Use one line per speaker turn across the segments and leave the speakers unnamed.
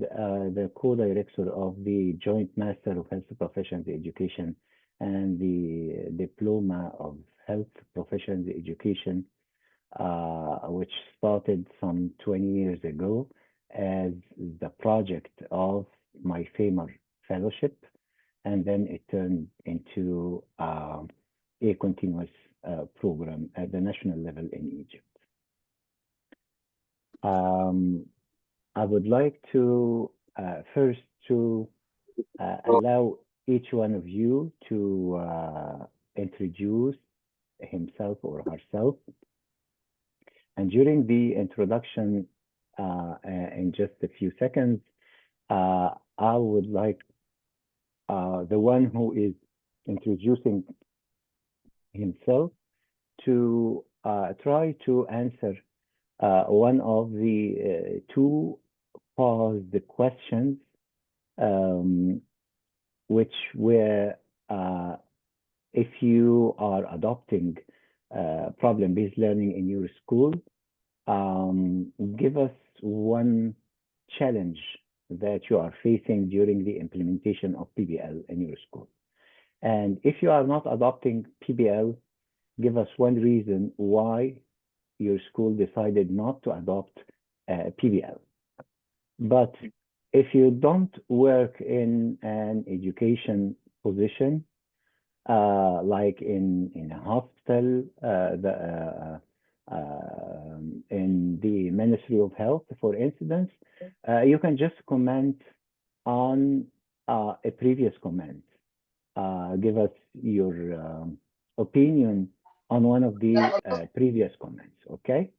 the co-director of the Joint Master of Health Professions Education and the Diploma of Health Professions Education, which started some 20 years ago as the project of my FAMR fellowship, and then it turned into a continuous program at the national level in Egypt. I would like to first to allow each one of you to introduce himself or herself. And during the introduction, in just a few seconds, I would like the one who is introducing himself to try to answer one of the two posed questions, which were if you are adopting problem-based learning in your school, give us one challenge that you are facing during the implementation of PBL in your school. And if you are not adopting PBL, give us one reason why your school decided not to adopt PBL. But if you don't work in an education position, like in a hospital, in the Ministry of Health, for instance, you can just comment on a previous comment. Give us your opinion on one of the previous comments, okay?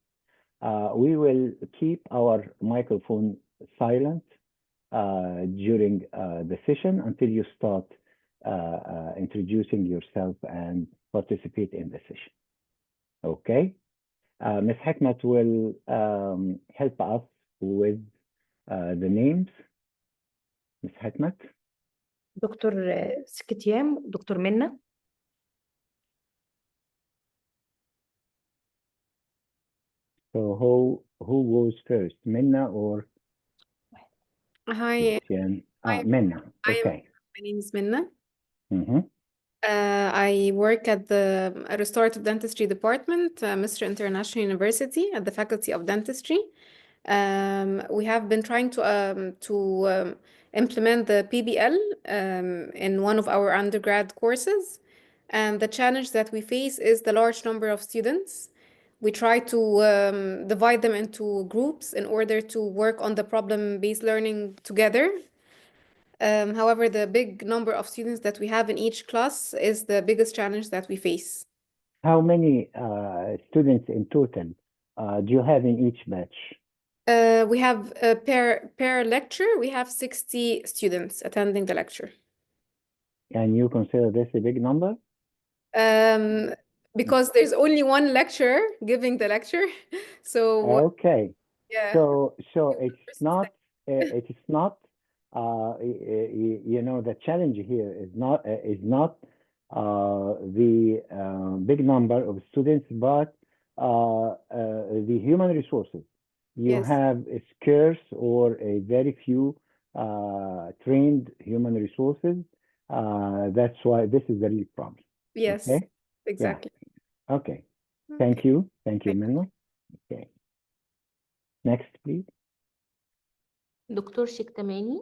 We will keep our microphone silent during the session until you start introducing yourself and participate in the session. Okay? Ms. Hikmat will help us with the names. Ms. Hikmat.
دكتور سكتيام، دكتور منى.
So who goes first, Minna or
Hi,
Minna? Okay.
my name is Minna.
Mm-hmm.
I work at the Restorative Dentistry Department, Misr International University, at the Faculty of Dentistry. We have been trying to implement the PBL in one of our undergrad courses. And the challenge that we face is the large number of students. We try to divide them into groups in order to work on the problem-based learning together. However, the big number of students that we have in each class is the biggest challenge that we face.
How many students in total do you have in each batch?
We have per lecture, we have 60 students attending the lecture.
And you consider this a big number?
Because there's only one lecturer giving the lecture. So
okay.
yeah.
So it's not you know, the challenge here is not the big number of students, but the human resources. You
Yes.
have a scarce or a very few trained human resources. That's why this is the real problem.
Yes,
Okay?
exactly.
Yeah. Okay. Thank you. Thank you,
Thank you.
Minna. Okay. Next, please.
دكتور شكتماني.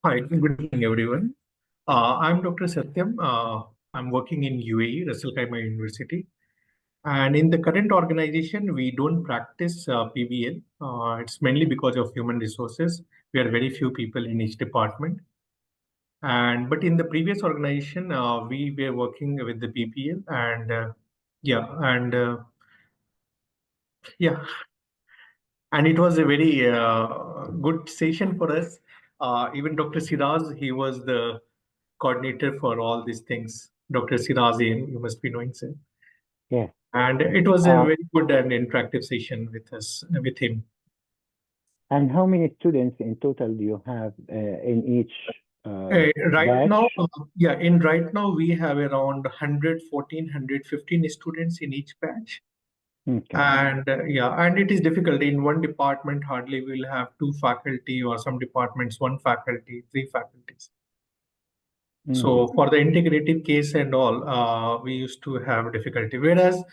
Hi, good evening, everyone. I'm Dr. Satyam. I'm working in UAE, Ras Al Khaimah University. And in the current organization, we don't practice PBL. It's mainly because of human resources. We are very few people in each department. But in the previous organization, we were working with the PBL, and and it was a very good session for us. Even Dr. Siraz, he was the coordinator for all these things. Dr. Sirazi, you must be knowing, sir.
Yeah.
And it was a very good and interactive session with him.
And how many students in total do you have in each
right
batch?
now we have around 114, 115 students in each batch.
Okay.
And and it is difficult. In one department, hardly we'll have 2 faculty, or some departments 1 faculty, 3 faculties. So for the integrative case and all, we used to have difficulty. Whereas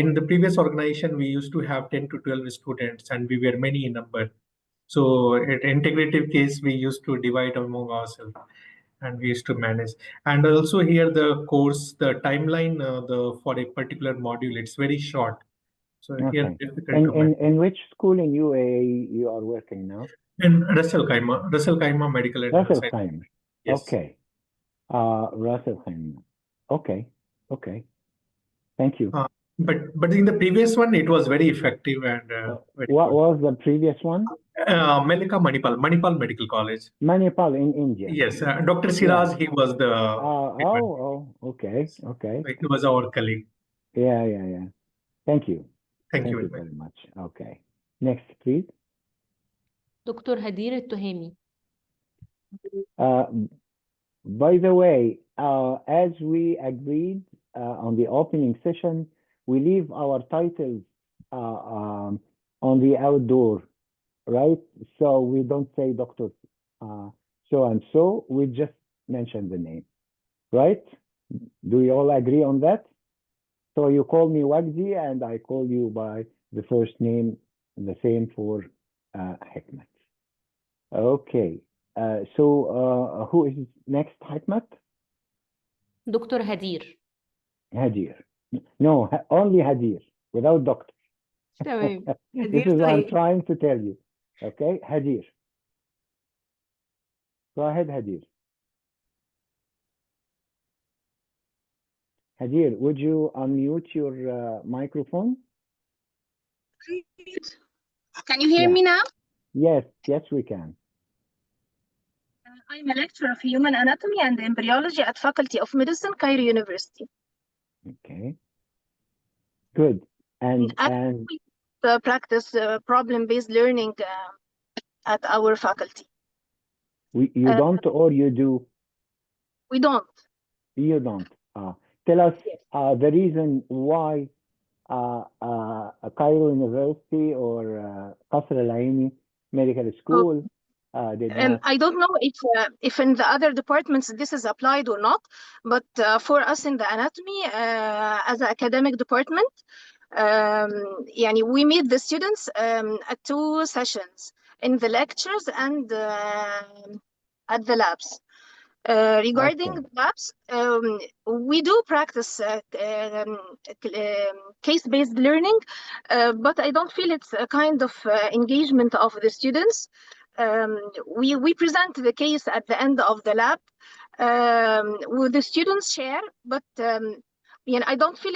in the previous organization, we used to have 10 to 12 students, and we were many in number. So at integrative case, we used to divide among ourselves, and we used to manage. And also here the course, the timeline, for a particular module, it's very short. So here
Okay.
difficult to manage.
In which school in UAE you are working now?
In Russell Khaimah Medical and
Russell
Science.
Khaimah.
Yes.
Okay. Russell Khaimah. Okay. Okay. Thank you.
But in the previous one, it was very effective and very
What
good.
was the previous one?
Melika Manipal Medical College.
Manipal in India.
Yes, Dr. Siraj, he was the
Okay. Okay.
he was our colleague.
Yeah. Thank you.
Thank you
Thank you
very much.
very much. Okay. Next, please.
دكتور هدير التهامي.
By the way, as we agreed on the opening session, we leave our titles on the outdoor, right? So we don't say Dr. So and so, we just mention the name, right? Do we all agree on that? So you call me Wagdi and I call you by the first name, the same for Hikmat. Okay. So who is next, Hikmat?
دكتور هدير.
Hadir. No, only Hadir, without doctor.
تمام.
This
هدير
is what I'm
تهامي.
trying to tell you. Okay, Hadir. Go ahead, Hadir. Hadir, would you unmute your microphone?
Can you hear
Yeah.
me now?
Yes, we can.
I'm a lecturer of human anatomy and embryology at Faculty of Medicine, Cairo University.
Okay. Good. And
we practice problem-based learning at our faculty.
you don't, or you do?
We don't.
You don't. Tell us the reason why Cairo University or Qasr Al Aini Medical School did not.
I don't know if in the other departments this is applied or not, but for us in the anatomy, as an academic department, we meet the students at 2 sessions, in the lectures and at the labs. Regarding
Okay.
the labs, we do practice case-based learning, but I don't feel it's a kind of engagement of the students. We present the case at the end of the lab, with the students share, but I don't feel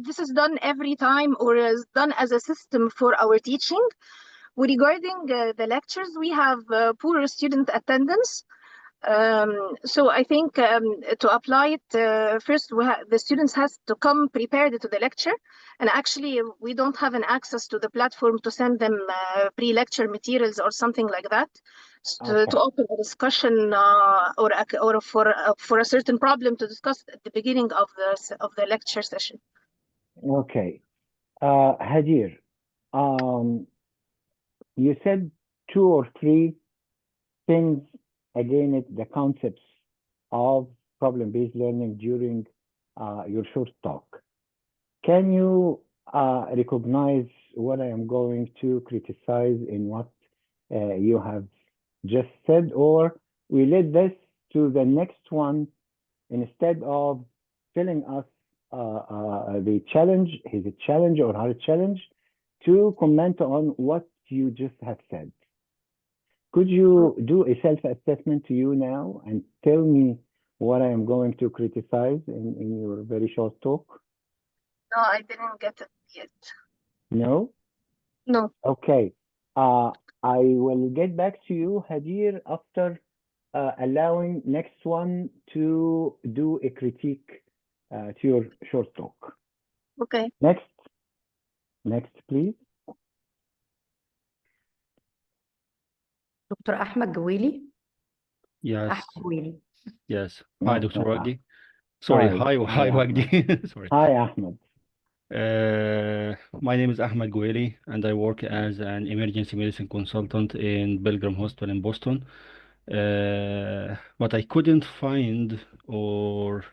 this is done every time or is done as a system for our teaching. Regarding the lectures, we have poor student attendance. So I think to apply it, first the students has to come prepared to the lecture, and actually we don't have an access to the platform to send them pre-lecture materials or something like that to open a discussion or for a certain problem to discuss at the beginning of the lecture session.
Okay. Hadir, you said 2 or 3 things against the concepts of problem-based learning during your short talk. Can you recognize what I am going to criticize in what you have just said, or we lead this to the next one instead of telling us the challenge, his challenge or her challenge, to comment on what you just have said? Could you do a self-assessment to you now and tell me what I am going to criticize in your very short talk?
No, I didn't get it yet.
No?
No.
Okay. I will get back to you, Hadir, after allowing next one to do a critique to your short talk.
Okay.
Next, please.
دكتور أحمد جويلي.
Yes.
أحمد جويلي.
Yes. Hi, Dr.
Okay.
Wagdi. Sorry. Hi,
Ahmed.
Wagdi. Sorry.
Hi, Ahmed.
My name is Ahmed Goueli, and I work as an emergency medicine consultant in Pilgrim Hospital in Boston. But I couldn't find or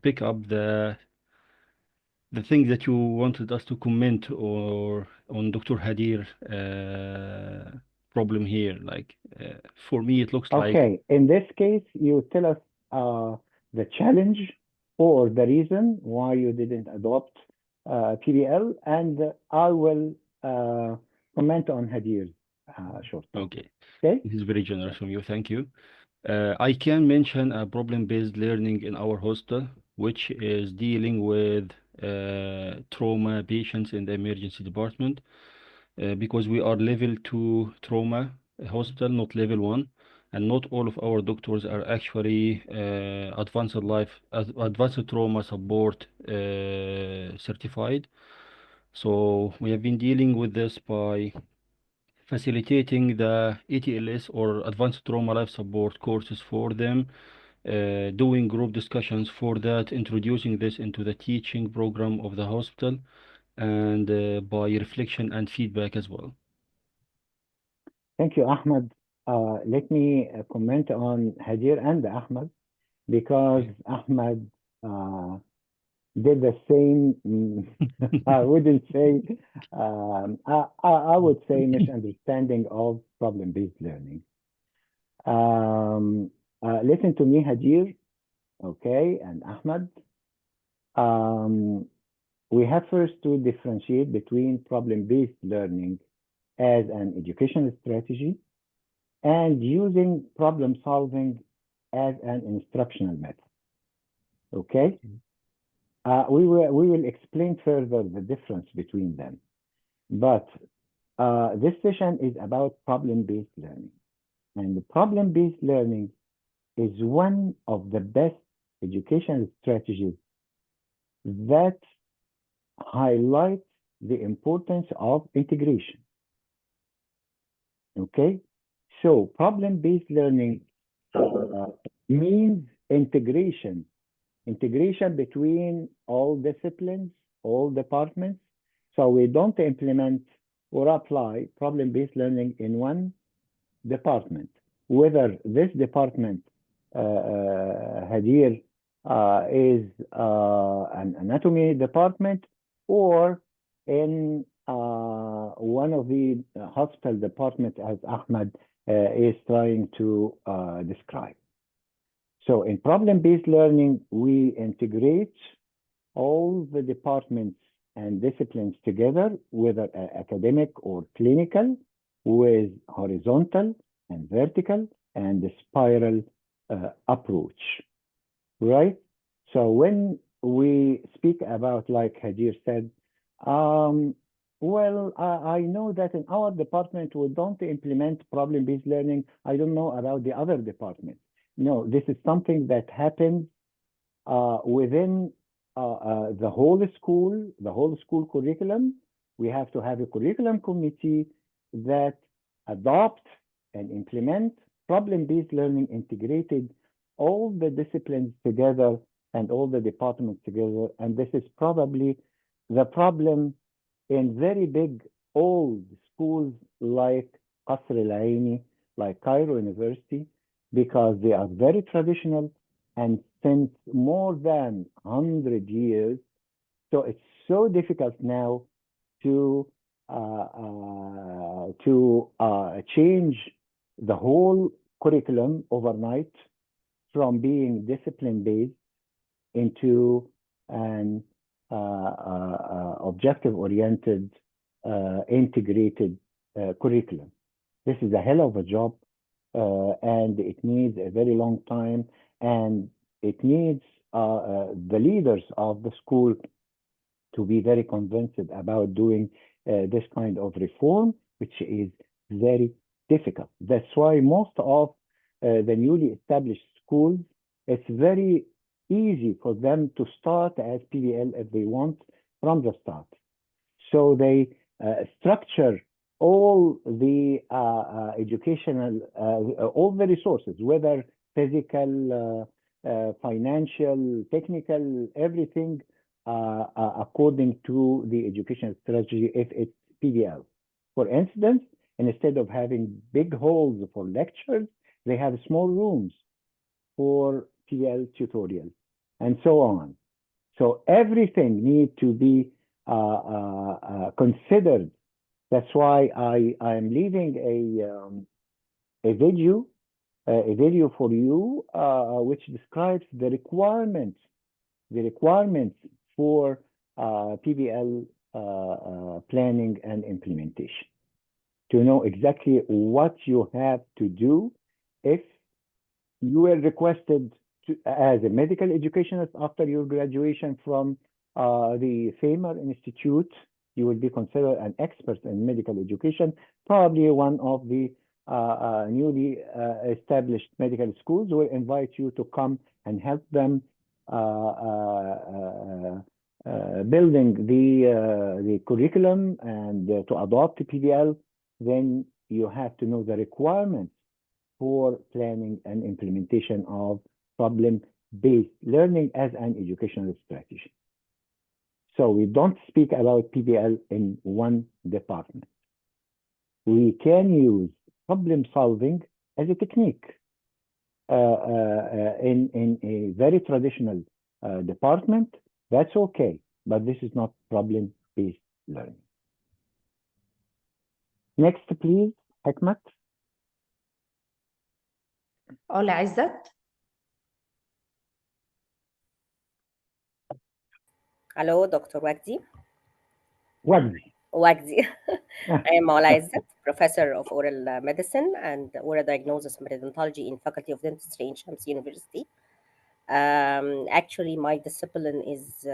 pick up the thing that you wanted us to comment or on Dr. Hadir problem here. Like for me, it looks like
Okay, in this case, you tell us the challenge or the reason why you didn't adopt PBL, and I will comment on Hadir's shortly.
okay.
Okay?
This is very generous from you. Thank you. I can mention a problem-based learning in our hostel, which is dealing with trauma patients in the emergency department, because we are level 2 trauma hospital, not level 1, and not all of our doctors are actually advanced trauma support certified. So we have been dealing with this by facilitating the ATLS or Advanced Trauma Life Support courses for them, doing group discussions for that, introducing this into the teaching program of the hospital, and by reflection and feedback as well.
Thank you, Ahmed. Let me comment on Hadir and Ahmed, because Ahmed did the same, I wouldn't say, I would say misunderstanding of problem-based learning. Listen to me, Hadir, okay, and Ahmed. We have first to differentiate between problem-based learning as an educational strategy and using problem solving as an instructional method. Okay? We will explain further the difference between them. But this session is about problem-based learning. And the problem-based learning is one of the best educational strategies that highlights the importance of integration. Okay? So problem-based learning means integration between all disciplines, all departments. So we don't implement or apply problem-based learning in one department, whether this department, Hadir, is an anatomy department, or in one of the hospital departments, as Ahmed is trying to describe. So in problem-based learning, we integrate all the departments and disciplines together, whether academic or clinical, with horizontal and vertical and the spiral approach, right? So when we speak about, like Hadir said, well, I know that in our department we don't implement problem-based learning. I don't know about the other departments. No, this is something that happens within the whole school curriculum. We have to have a curriculum committee that adopt and implement problem-based learning, integrated all the disciplines together and all the departments together. And this is probably the problem in very big old schools like Qasr Al Aini, like Cairo University, because they are very traditional and since more than 100 years. So it's so difficult now to change the whole curriculum overnight from being discipline-based into an objective-oriented, integrated curriculum. This is a hell of a job, and it needs a very long time, and it needs the leaders of the school to be very convinced about doing this kind of reform, which is very difficult. That's why most of the newly established schools, it's very easy for them to start as PBL if they want from the start. So they structure all the educational, all the resources, whether physical, financial, technical, everything according to the educational strategy if it's PBL. For instance, instead of having big halls for lectures, they have small rooms for PBL tutorials and so on. So everything needs to be considered. That's why I am leaving a video for you which describes the requirements for PBL planning and implementation, to know exactly what you have to do if you were requested to, as a medical educationist after your graduation from the Famer Institute. You will be considered an expert in medical education, probably one of the newly established medical schools will invite you to come and help them building the curriculum and to adopt the PBL. Then you have to know the requirements for planning and implementation of problem-based learning as an educational strategy. So we don't speak about PBL in one department. We can use problem solving as a technique in a very traditional department. That's okay, but this is not problem-based learning. Next, please, Hikmat.
علا عزت.
Hello, Dr. Wagdi.
Wagdi.
I am Mawla Izzat, Professor of Oral Medicine and Oral Diagnosis and Periodontology in Faculty of Dentistry in Shams University. Actually, my discipline is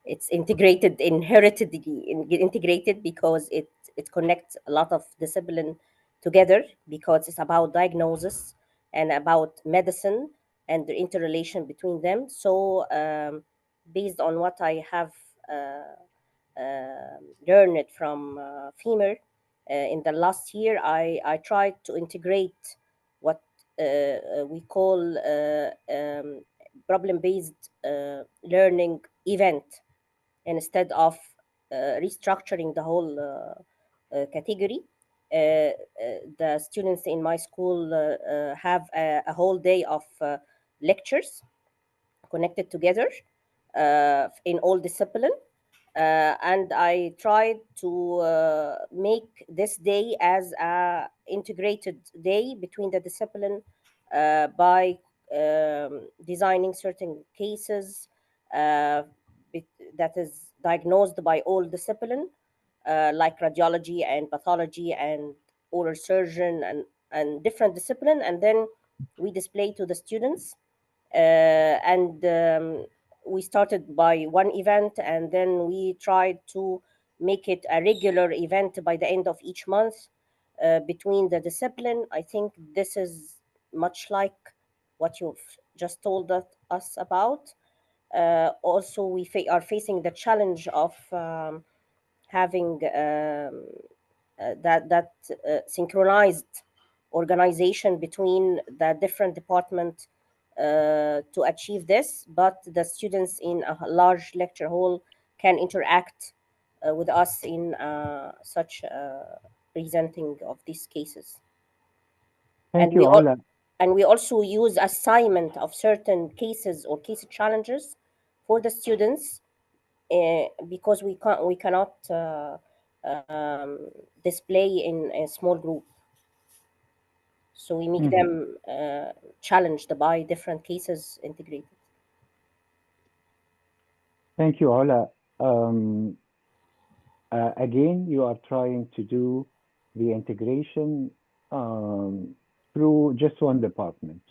it's integrated, integrated because it connects a lot of discipline together, because it's about diagnosis and about medicine and the interrelation between them. So based on what I have learned from FEMER in the last year, I tried to integrate what we call problem-based learning event, instead of restructuring the whole category. The students in my school have a whole day of lectures connected together in all discipline. And I tried to make this day as a integrated day between the discipline by designing certain cases that is diagnosed by all discipline, like radiology and pathology and oral surgeon and different discipline, and then we display to the students. And we started by one event, and then we tried to make it a regular event by the end of each month between the discipline. I think this is much like what you've just told us about. Also, we are facing the challenge of having that synchronized organization between the different departments to achieve this, but the students in a large lecture hall can interact with us in such presenting of these cases.
Thank you, Ola.
And we also use assignment of certain cases or case challenges for the students because we cannot display in a small group. So we make them challenged by different cases integrated.
Thank you, Ola. Again, you are trying to do the integration through just one department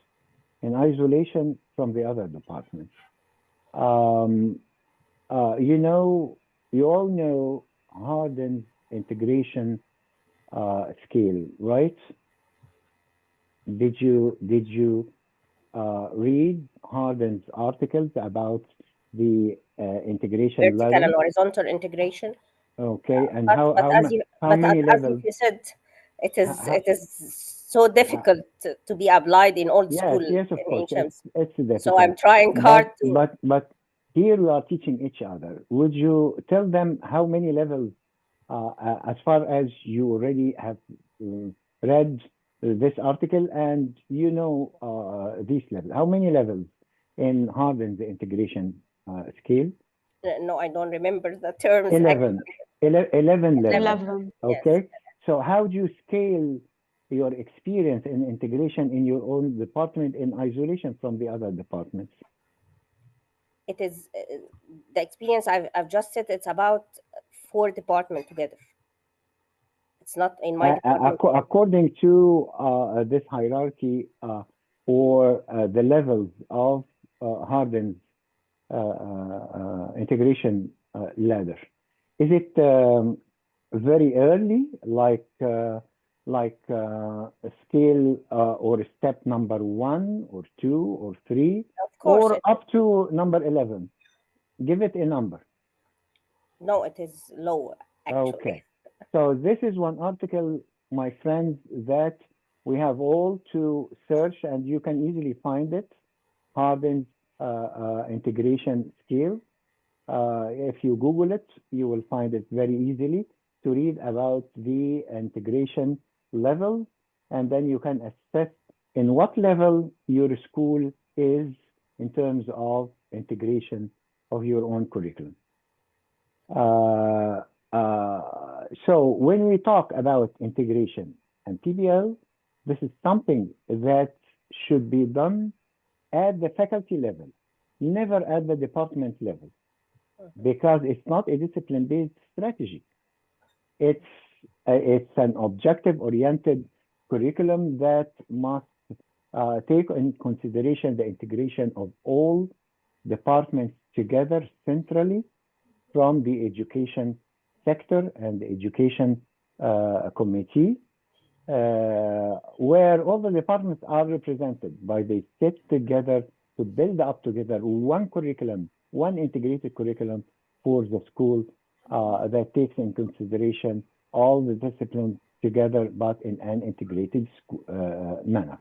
in isolation from the other departments. You know, you all know Hardin's integration scale, right? Did you read Hardin's articles about the integration
Vertical
level?
and horizontal integration.
Okay, and
But
how many levels?
You said, it is so difficult to be applied in all the school
Yes, of
in
course,
HMs.
it's difficult.
So I'm trying hard to.
But Here we are teaching each other. Would you tell them how many levels, as far as you already have read this article and you know these levels? How many levels in Harden's integration scale?
No, I don't remember the terms.
11. 11 levels.
11.
Okay. So how do you scale your experience in integration in your own department in isolation from the other departments?
It is the experience I've just said. It's about 4 departments together. It's not in my department.
According to this hierarchy or the levels of Harden's integration ladder, is it very early, like a scale or step number 1 or 2 or 3,
Of course,
or up to number 11? Give it a number.
No, it is low, actually.
Okay. So this is one article, my friends, that we have all to search, and you can easily find it, Harden's integration scale. If you Google it, you will find it very easily to read about the integration level, and then you can assess in what level your school is in terms of integration of your own curriculum. So when we talk about integration and PBL, this is something that should be done at the faculty level, never at the department level, because it's not a discipline-based strategy. It's an objective-oriented curriculum that must take in consideration the integration of all departments together centrally from the education sector and the education committee, where all the departments are represented by they sit together to build up together one curriculum, one integrated curriculum for the school that takes in consideration all the disciplines together, but in an integrated manner.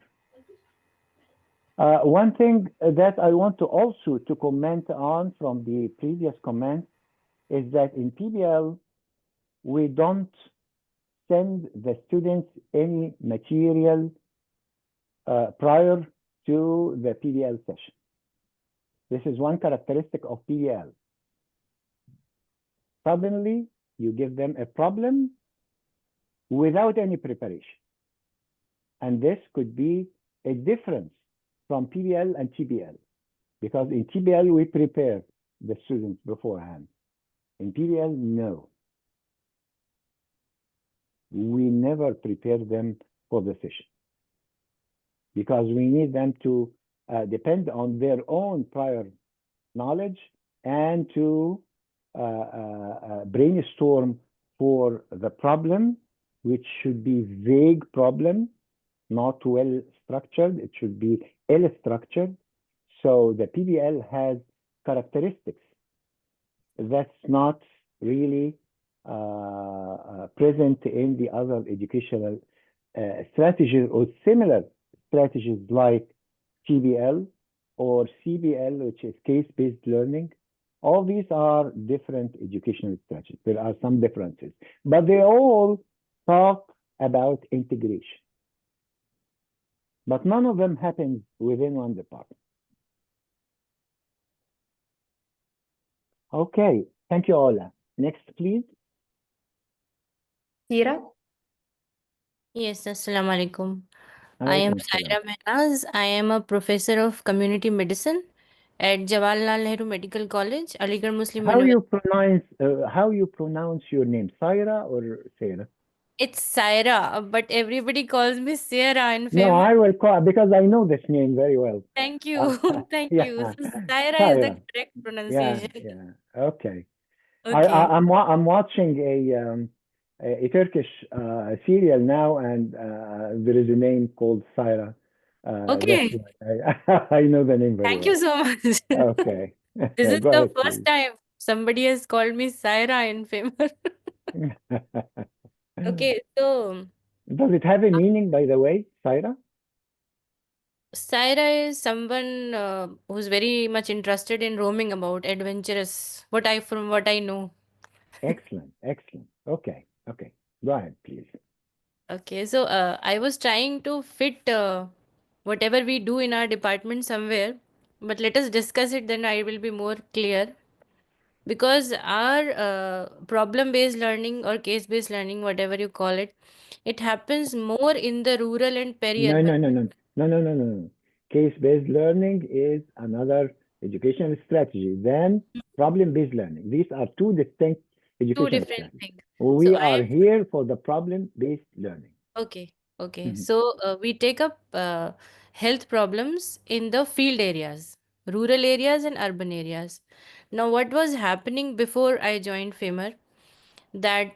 One thing that I want to also to comment on from the previous comment is that in PBL, we don't send the students any material prior to the PBL session. This is one characteristic of PBL. Suddenly, you give them a problem without any preparation. And this could be a difference from PBL and TBL, because in TBL, we prepare the students beforehand. In PBL, no. We never prepare them for the session because we need them to depend on their own prior knowledge and to brainstorm for the problem, which should be vague problem, not well structured. It should be ill structured. So the PBL has characteristics that's not really present in the other educational strategies or similar strategies like TBL or CBL, which is case-based learning. All these are different educational strategies. There are some differences, but they all talk about integration. But none of them happens within one department. Okay, thank you, Ola. Next, please.
Sira?
Yes, Assalamu alaikum. I am
Alaikum salam.
Saira Mehnaz. I am a professor of community medicine at Jawaharlal Nehru Medical College, Aligarh Muslim
How
University.
you pronounce your name, Saira or Sarah?
It's Saira, but everybody calls me Sarah in
No,
favor.
I will call because I know this name very well.
Thank you. Thank
Yeah,
you. So Saira is the
Saira.
correct
Yeah,
pronunciation.
yeah. Okay.
Okay.
I'm watching a Turkish serial now, and there is a name called Saira.
Okay.
That's why I know the name very
Thank you
well.
so much.
Okay.
This is
Go
the
ahead,
first time somebody has called me Saira in favor.
please.
Okay, so
Does it have a meaning, by the way, Saira?
Saira is someone who's very much interested in roaming about, adventurous. From what I know.
Excellent, excellent. Okay, okay. Go ahead, please.
Okay, so I was trying to fit whatever we do in our department somewhere, but let us discuss it, then I will be more clear. Because our problem-based learning or case-based learning, whatever you call it happens more in the rural and
No,
peri-urban.
no, no, no, no, no, no, no, no. Case-based learning is another educational strategy than problem-based learning. These are two distinct
Two
educational
different
strategies.
things.
We
So I
are
am
here for the problem-based learning.
okay. Okay.
Mhm.
So we take up health problems in the field areas, rural areas and urban areas. Now, what was happening before I joined FEMER? That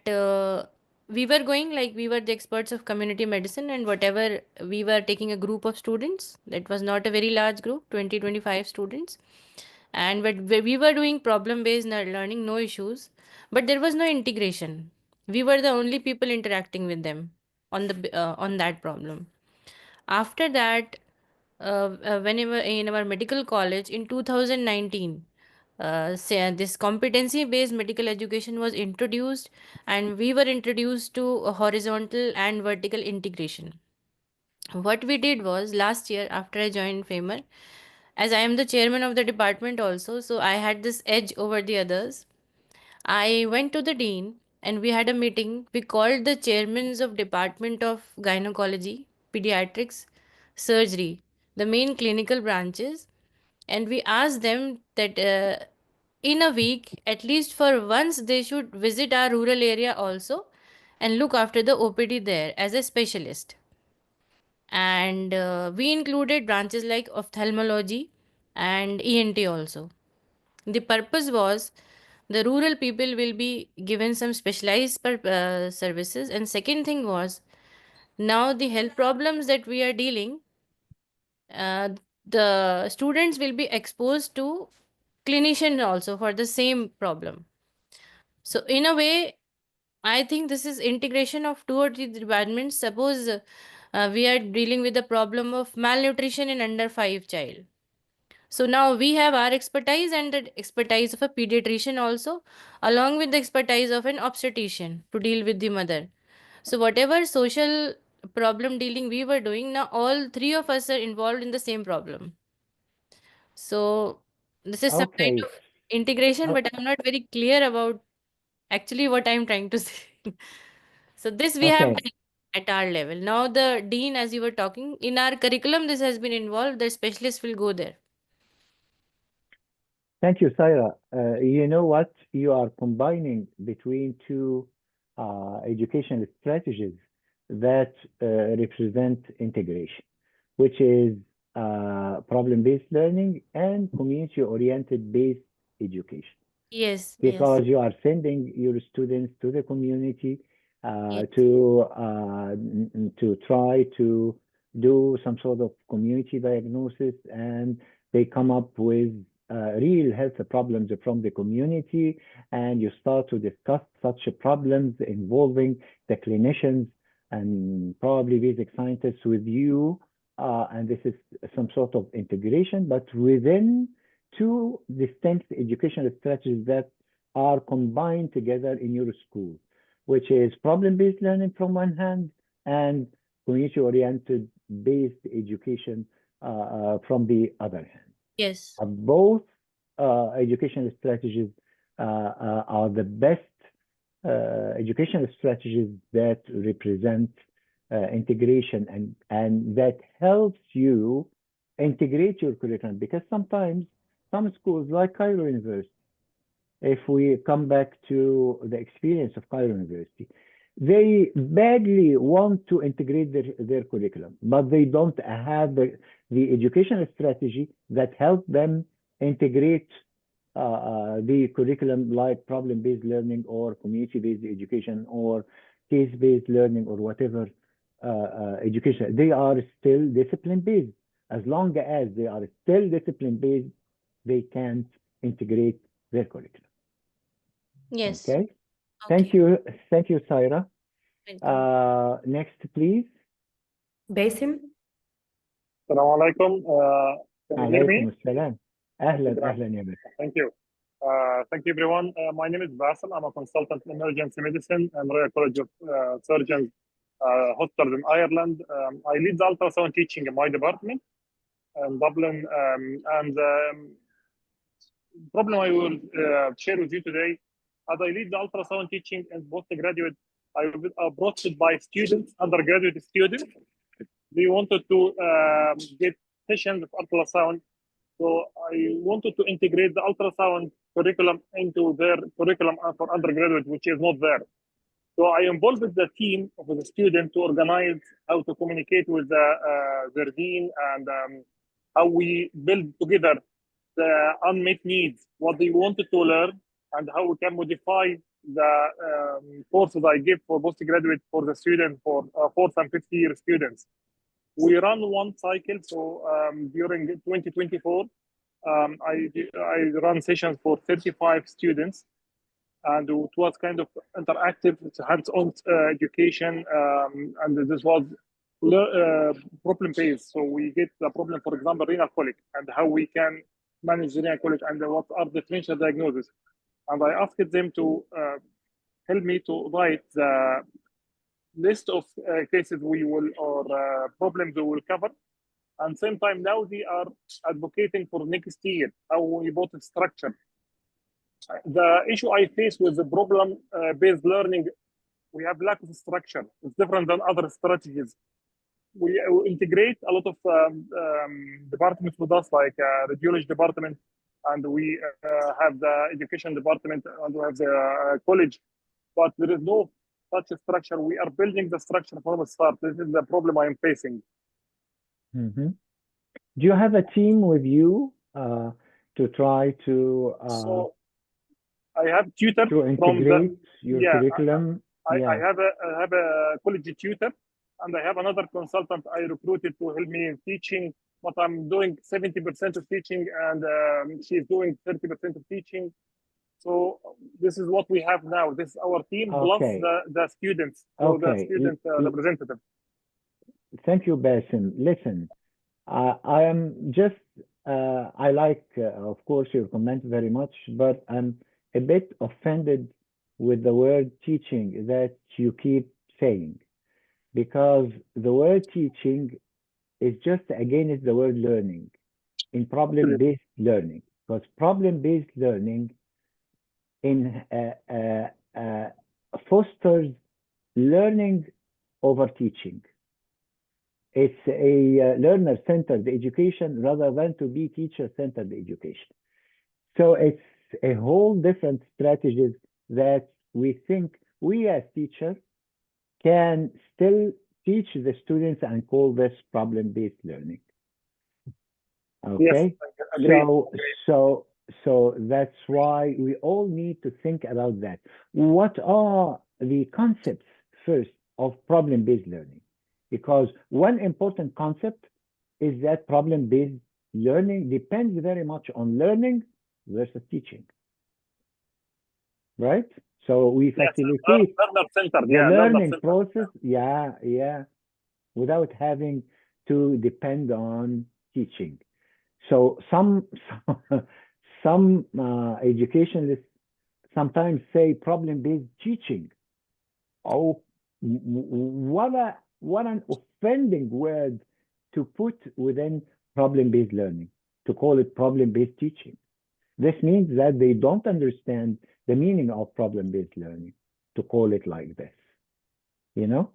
we were the experts of community medicine, and whatever we were taking a group of students, that was not a very large group, 20-25 students, and but we were doing problem based learning, no issues, but there was no integration. We were the only people interacting with them on that problem. After that, whenever in our medical college in 2019, this competency based medical education was introduced, and we were introduced to a horizontal and vertical integration. What we did was last year after I joined FAMER, as I am the chairman of the department also, so I had this edge over the others. I went to the dean and we had a meeting. We called the chairmans of Department of Gynecology, Pediatrics, Surgery, the main clinical branches, and we asked them that in a week, at least for once, they should visit our rural area also and look after the OPD there as a specialist. And we included branches like ophthalmology and ENT also. The purpose was the rural people will be given some specialized services, and second thing was now the health problems that we are dealing, uh, the students will be exposed to clinician also for the same problem. So in a way, I think this is integration of two or three departments. Suppose we are dealing with the problem of malnutrition in under 5 child. So now we have our expertise and the expertise of a pediatrician also, along with the expertise of an obstetrician to deal with the mother. So whatever social problem dealing we were doing, now all three of us are involved in the same problem. So this is some kind
Okay.
of integration,
Oh,
but I'm not very clear about actually what I'm trying to say. So this we have
okay.
done at our level. Now the dean, as you were talking, in our curriculum, this has been involved. The specialists will go there.
Thank you, Saira. You know what? You are combining between two educational strategies that represent integration, which is problem-based learning and community-oriented based education.
Yes, yes,
Because you are sending your students to the community
yes,
to try to do some sort of community diagnosis, and they come up with real health problems from the community, and you start to discuss such problems involving the clinicians and probably basic scientists with you, and this is some sort of integration, but within two distinct educational strategies that are combined together in your school, which is problem-based learning from one hand and community-oriented based education from the other hand.
yes,
Both educational strategies are the best educational strategies that represent integration and that helps you integrate your curriculum, because sometimes some schools like Cairo University, if we come back to the experience of Cairo University, they badly want to integrate their curriculum, but they don't have the educational strategy that help them integrate the curriculum, like problem-based learning or community-based education or case-based learning or whatever education. They are still discipline-based. As long as they are still discipline-based, they can't integrate their curriculum.
yes.
Okay.
Okay,
Thank you, Saira.
welcome.
Next, please.
Basim?
السلام عليكم. Can you hear
عليكم
me?
السلام. أهلا يا باشا.
Thank you. Thank you, everyone. My name is Bassel. I'm a consultant in emergency medicine and Royal College of Surgeons Hospitals in Ireland. I lead the ultrasound teaching in my department in Dublin. Problem I will share with you today, as I lead the ultrasound teaching and postgraduate, I was approached by students, undergraduate students. They wanted to get sessions of ultrasound. So I wanted to integrate the ultrasound curriculum into their curriculum for undergraduate, which is not there. So I involved the team of the student to organize how to communicate with their dean and how we build together the unmet needs, what they wanted to learn, and how we can modify the courses I give for postgraduate for the student for fourth and fifth year students. We run one cycle, so during 2024, I run sessions for 35 students, and it was kind of interactive, hands-on education, and this was problem-based. So we get the problem, for example, renal colic, and how we can manage renal colic, and what are the differential diagnoses. And I asked them to help me to write the list of cases we will or problems we will cover. And same time now they are advocating for next year how we both structure. The issue I face with the problem-based learning, we have lack of structure. It's different than other strategies. We integrate a lot of departments with us, like radiology department, and we have the education department, and we have the college, but there is no such a structure. We are building the structure from the start. This is the problem I am facing.
Mm-hmm. Do you have a team with you to try to
so I have tutor
to integrate
from
your curriculum?
I have a college tutor, and I have another consultant I recruited to help me in teaching. But I'm doing 70% of teaching, and she's doing 30% of teaching. So this is what we have now. This is our team plus the students, so the student representative.
Thank you, Bassem. Listen, I am just, I like, of course, your comment very much, but I'm a bit offended with the word teaching that you keep saying, because the word teaching is just against the word learning in problem-based learning, because problem-based learning fosters learning over teaching. It's a learner-centered education rather than to be teacher-centered education. So it's a whole different strategies that we think we as teachers can still teach the students and call this problem-based learning. Okay, yes, so that's why we all need to think about that. What are the concepts first of problem-based learning? Because one important concept is that problem-based learning depends very much on learning versus teaching, right? So we facilitate the learning process, without having to depend on teaching. So some educationalists sometimes say problem-based teaching. Oh, what an offending word to put within problem-based learning, to call it problem-based teaching. This means that they don't understand the meaning of problem-based learning to call it like this, you know?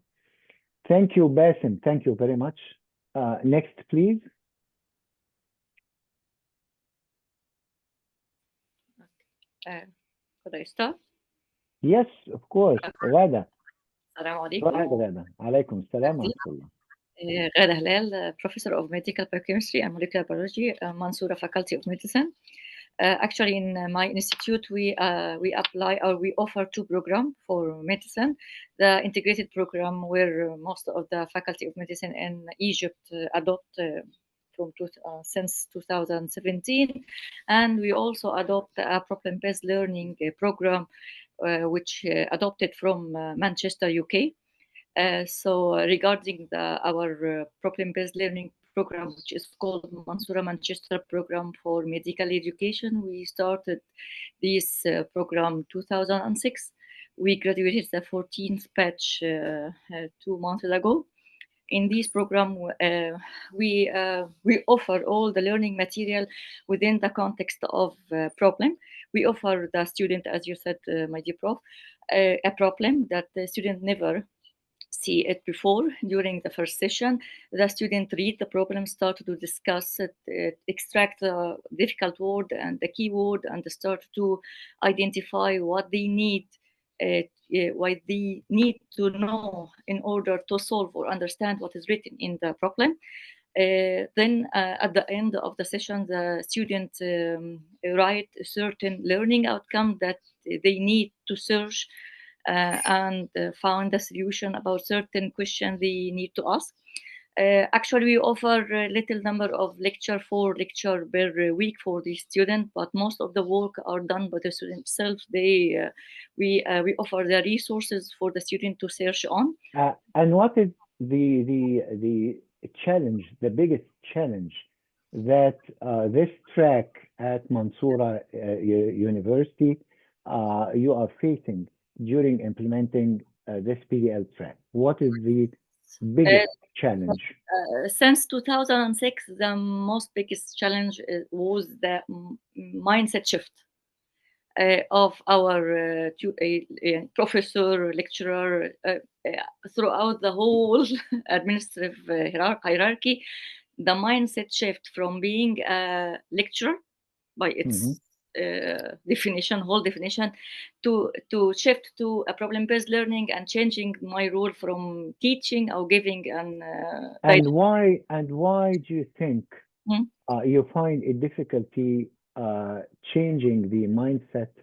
Thank you, Bassem. Thank you very much. Next, please.
Could I start?
Yes, of course. Ghada.
Assalamu alaikum.
Go ahead, Ghada. Alaikum salam wa rahmatullah.
Ghada Halal, Professor of Medical Biochemistry and Molecular Biology, Mansoura Faculty of Medicine. Actually, in my institute, we apply or we offer two programs for medicine. The integrated program, where most of the Faculty of Medicine in Egypt adopt since 2017, and we also adopt a problem-based learning program, which adopted from Manchester, UK. So regarding our problem-based learning program which is called Mansoura Manchester Program for Medical Education. We started this program 2006. We graduated the 14th batch 2 months ago. In this program, we offer all the learning material within the context of problem. We offer the student, as you said, my dear Prof, a problem that the student never see it before. During the first session, the student read the problem, start to discuss it, extract the difficult word and the keyword, and start to identify what they need, what they need to know in order to solve or understand what is written in the problem. Then at the end of the session, the student write a certain learning outcome that they need to search and found the solution about certain question they need to ask. Actually, we offer a little number of 4 lecture per week for the student, but most of the work are done by the student themselves. We offer the resources for the student to search on.
And what is the challenge, the biggest challenge that this track at Mansoura University you are facing during implementing this PDL track? What is the biggest challenge?
Since 2006, the most biggest challenge was the mindset shift of our professor, lecturer, throughout the whole administrative hierarchy. The mindset shift from being a lecturer by its whole definition, to shift to a problem-based learning and changing my role from teaching or giving
and why do you think you find a difficulty changing the mindset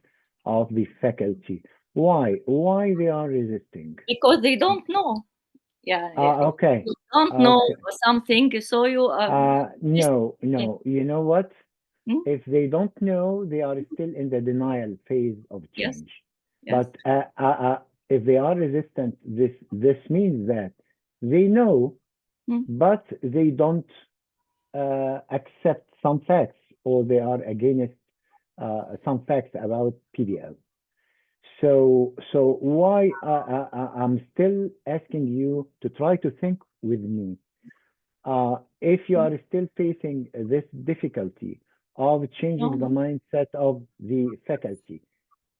of the faculty? Why they are resisting?
Because they don't know.
Okay.
You don't know something, so you
no. You know what? If they don't know, they are still in the denial phase of change.
Yes.
But if they are resistant, this means that they know, but they don't accept some facts, or they are against some facts about PDL. So why I'm still asking you to try to think with me. If you are still facing this difficulty of changing the mindset of the faculty,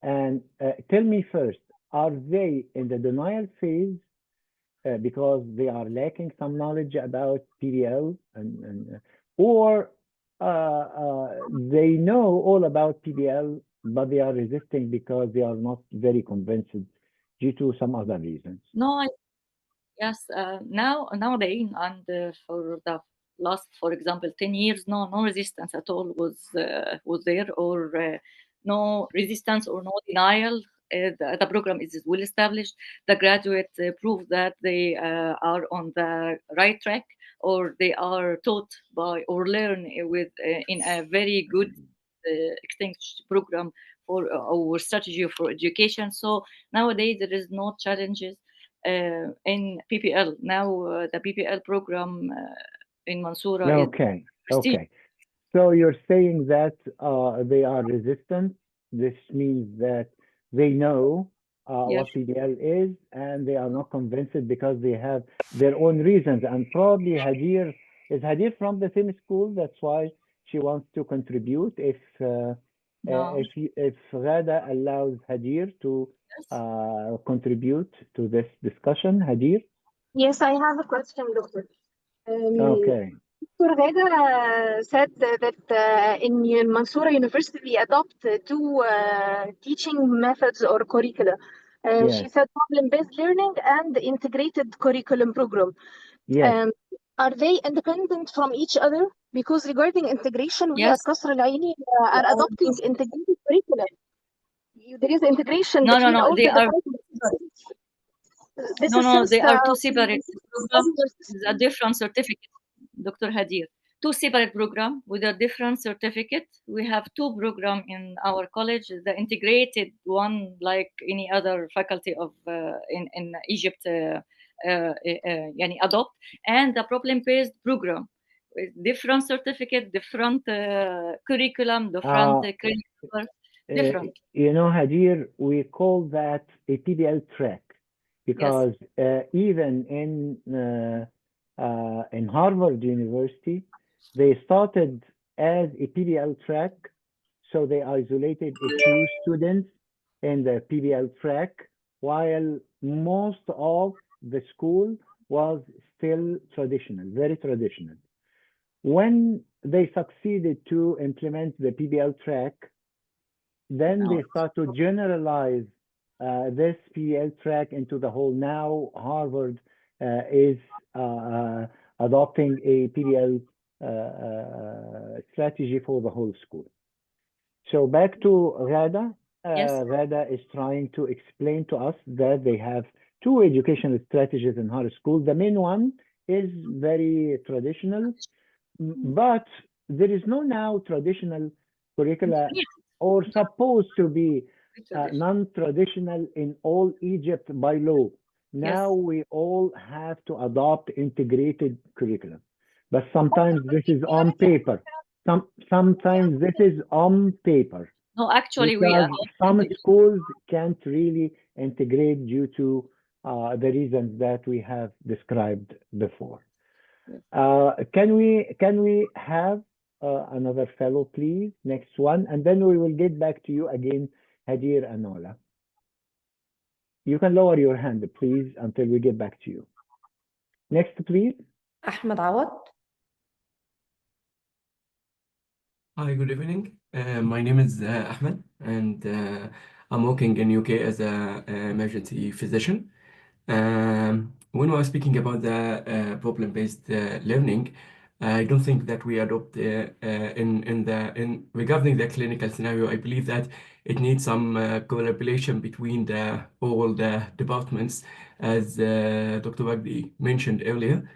and tell me first, are they in the denial phase because they are lacking some knowledge about PDL, or they know all about PDL, but they are resisting because they are not very convinced due to some other reasons?
No, yes. Nowadays, and for the last, for example, 10 years, no resistance at all was there, or no resistance or no denial. The program is well established. The graduates prove that they are on the right track, or they are taught by or learn with in a very good extinct program for our strategy for education. So nowadays there is no challenges in PPL. Now the PPL program in Mansoura
Okay. So you're saying that they are resistant. This means that they know what PDL is, and they are not convinced because they have their own reasons. And probably Hadir, is Hadir from the same school? That's why she wants to contribute. If Ghada allows Hadir to contribute to this discussion, Hadir?
Yes, I have a question, Doctor.
Okay.
Dr. Ghada said that in Mansoura University we adopt 2 teaching methods or curricula. She said problem-based learning and integrated curriculum program.
Yes.
Are they independent from each other? Because regarding integration, we at Qasr Al Aini are adopting integrated curriculum. There is integration between all the departments.
They are 2 separate programs with a different certificate, Dr. Hadir. 2 separate programs with a different certificate. We have 2 programs in our college. The integrated one, like any other faculty of in Egypt, adopt, and the problem-based program, different certificate, different curriculum, different different.
You know, Hadir, we call that a PBL track because even in Harvard University, they started as a PBL track, so they isolated a few students in the PBL track, while most of the school was still traditional, very traditional. When they succeeded to implement the PBL track, then they start to generalize this PBL track into the whole. Now Harvard is adopting a PBL strategy for the whole school. So back to Rada. Rada is trying to explain to us that they have two educational strategies in her school. The main one is very traditional, but there is no now traditional curricula or supposed to be non-traditional in all Egypt by law. Now we all have to adopt integrated curriculum, but sometimes this is on paper. Sometimes this is on paper.
No, actually,
because some schools can't really integrate due to the reasons that we have described before. Can we have another fellow, please? Next one, and then we will get back to you again, Hadir and Ola. You can lower your hand, please, until we get back to you. Next, please.
Ahmed Awad.
Hi, good evening. My name is Ahmed, and I'm working in UK as a emergency physician. When we are speaking about the problem-based learning, I don't think that we adopt regarding the clinical scenario. I believe that it needs some collaboration between all the departments, as Dr. Wagdi mentioned earlier.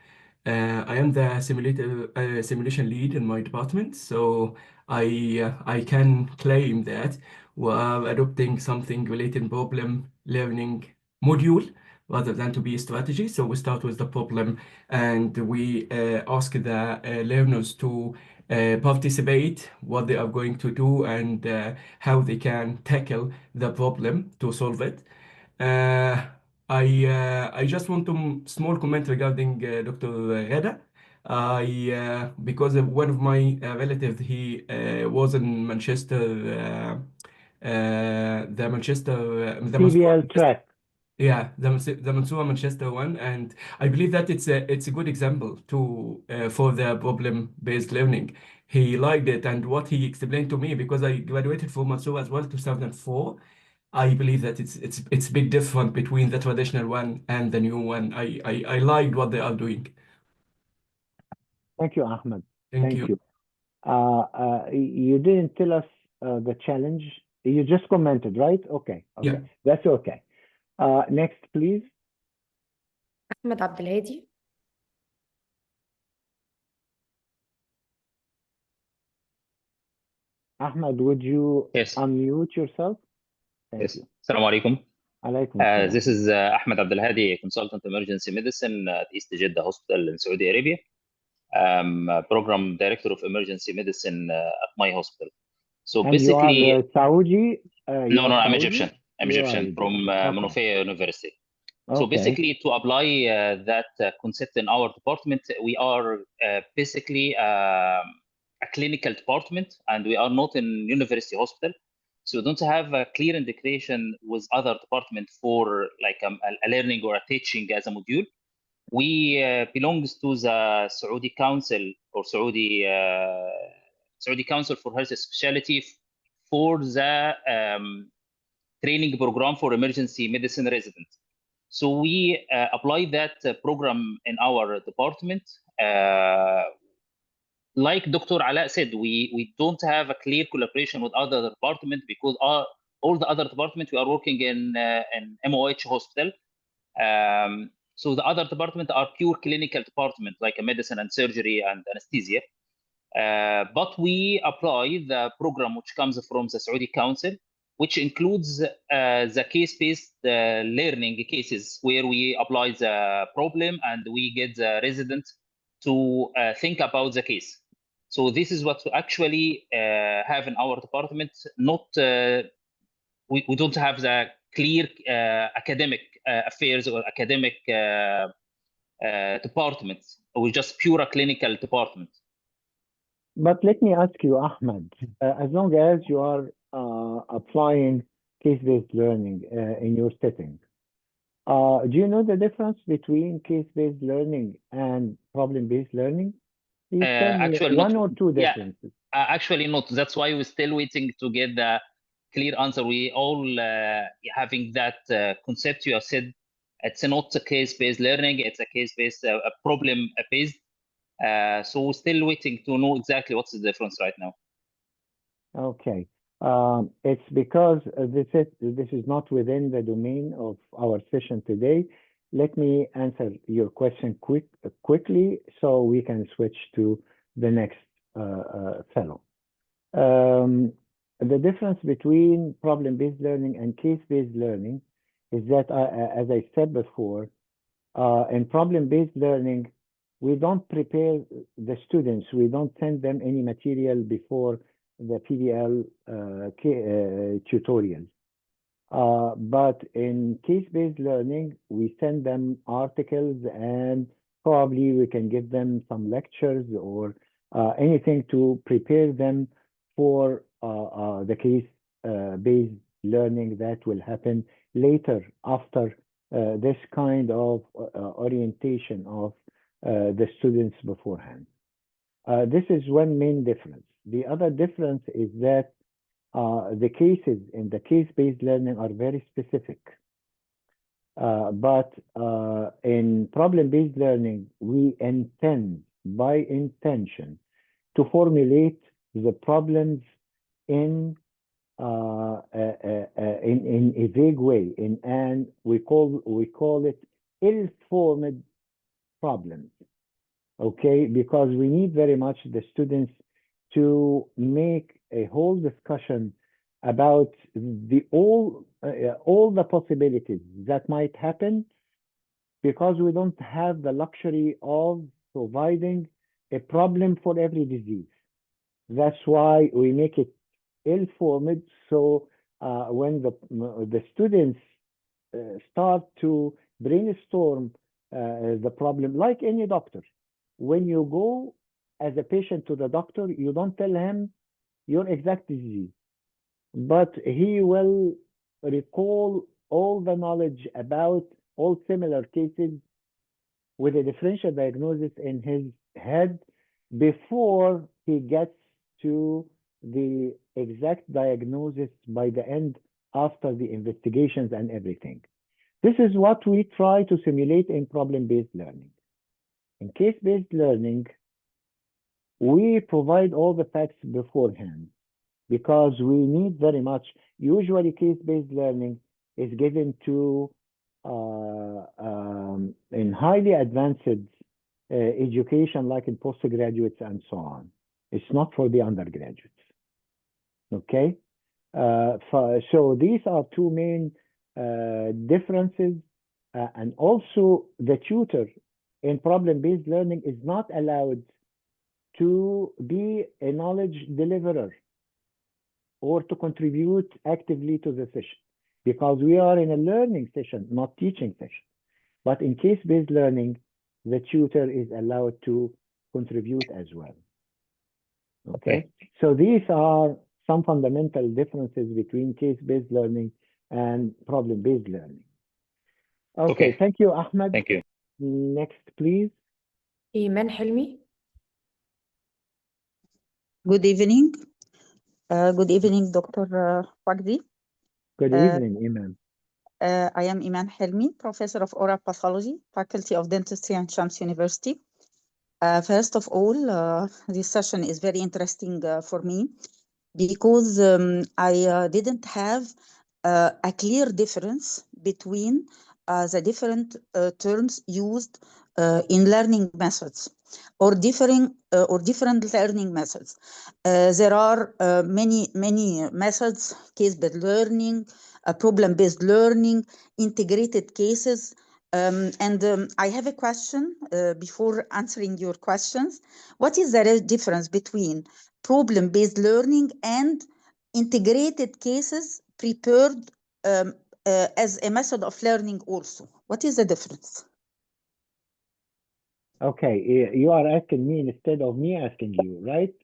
I am the simulation lead in my department, so I can claim that we are adopting something related problem learning module rather than to be a strategy. So we start with the problem and we ask the learners to participate, what they are going to do, and how they can tackle the problem to solve it. I just want to small comment regarding Dr. Reda. Because of one of my relatives, he was in Manchester, the Manchester, the
PBL track.
Yeah, the Mansoura Manchester one, and I believe that it's a good example to for the problem-based learning. He liked it, and what he explained to me, because I graduated from Mansoura as well, 2004. I believe that it's a bit different between the traditional one and the new one. I liked what they are doing.
Thank you, Ahmed.
Thank you.
You didn't tell us the challenge. You just commented, right? Okay.
Yeah.
That's okay. Next, please.
Ahmed Abdelhadi.
Ahmed, would you unmute yourself?
Yes. Assalamu alaikum.
Alaikum.
This is Ahmed Abdelhadi, consultant emergency medicine at East Jeddah Hospital in Saudi Arabia. Program director of emergency medicine at my hospital. So
and
basically,
you are Saudi?
No, I'm Egyptian. I'm Egyptian from Monofea University. So basically, to apply that concept in our department, we are basically a clinical department, and we are not in university hospital. So we don't have a clear integration with other departments for like a learning or a teaching as a module. We belongs to the Saudi Council or Saudi Council for Health Specialty for the training program for emergency medicine residents. So we apply that program in our department. Like Dr. Ala said, we don't have a clear collaboration with other departments because all the other departments we are working in MOH hospital. So the other departments are pure clinical department like medicine and surgery and anesthesia. But we apply the program which comes from the Saudi Council, which includes the case-based learning cases where we apply the problem and we get the resident to think about the case. So this is what we actually have in our department. Not we don't have the clear academic affairs or academic departments. We're just pure clinical department.
But let me ask you, Ahmed, as long as you are applying case-based learning in your setting, do you know the difference between case-based learning and problem-based learning? Please tell me
Actually,
one
not,
or two differences.
Yeah, actually not. That's why we're still waiting to get the clear answer. We all having that concept you have said. It's not a case-based learning. It's a case-based, problem-based. So we're still waiting to know exactly what's the difference right now.
Okay. It's because this is not within the domain of our session today. Let me answer your question quickly so we can switch to the next fellow. The difference between problem-based learning and case-based learning is that, as I said before, in problem-based learning, we don't prepare the students, we don't send them any material before the PDL tutorial. But in case-based learning, we send them articles and probably we can give them some lectures or anything to prepare them for the case-based learning that will happen later after this kind of orientation of the students beforehand. This is one main difference. The other difference is that the cases in the case-based learning are very specific. But in problem-based learning, we intend, by intention, to formulate the problems in a vague way, and we call it ill-formed problems. Okay, because we need very much the students to make a whole discussion about all the possibilities that might happen, because we don't have the luxury of providing a problem for every disease. That's why we make it ill-formed. So when the students start to brainstorm the problem, like any doctor, when you go as a patient to the doctor, you don't tell him your exact disease, but he will recall all the knowledge about all similar cases with a differential diagnosis in his head before he gets to the exact diagnosis by the end, after the investigations and everything. This is what we try to simulate in problem-based learning. In case-based learning, we provide all the facts beforehand because we need very much, usually case-based learning is given to in highly advanced education, like in postgraduates and so on. It's not for the undergraduates. Okay? So these are two main differences. And also the tutor in problem-based learning is not allowed to be a knowledge deliverer or to contribute actively to the session, because we are in a learning session, not teaching session. But in case-based learning, the tutor is allowed to contribute as well. Okay? So these are some fundamental differences between case-based learning and problem-based learning. Okay, thank you, Ahmed.
Thank you.
Next, please.
إيمان حلمي.
Good evening. Good evening, Dr. Wagdi.
Good evening, Iman.
I am Iman Helmi, Professor of Oral Pathology, Faculty of Dentistry at Shams University. First of all, this session is very interesting for me because I didn't have a clear difference between the different terms used in learning methods or different learning methods. There are many methods: case-based learning, problem-based learning, integrated cases, I have a question before answering your questions. What is the difference between problem-based learning and integrated cases prepared as a method of learning also? What is the difference?
Okay, you are asking me instead of me asking you, right?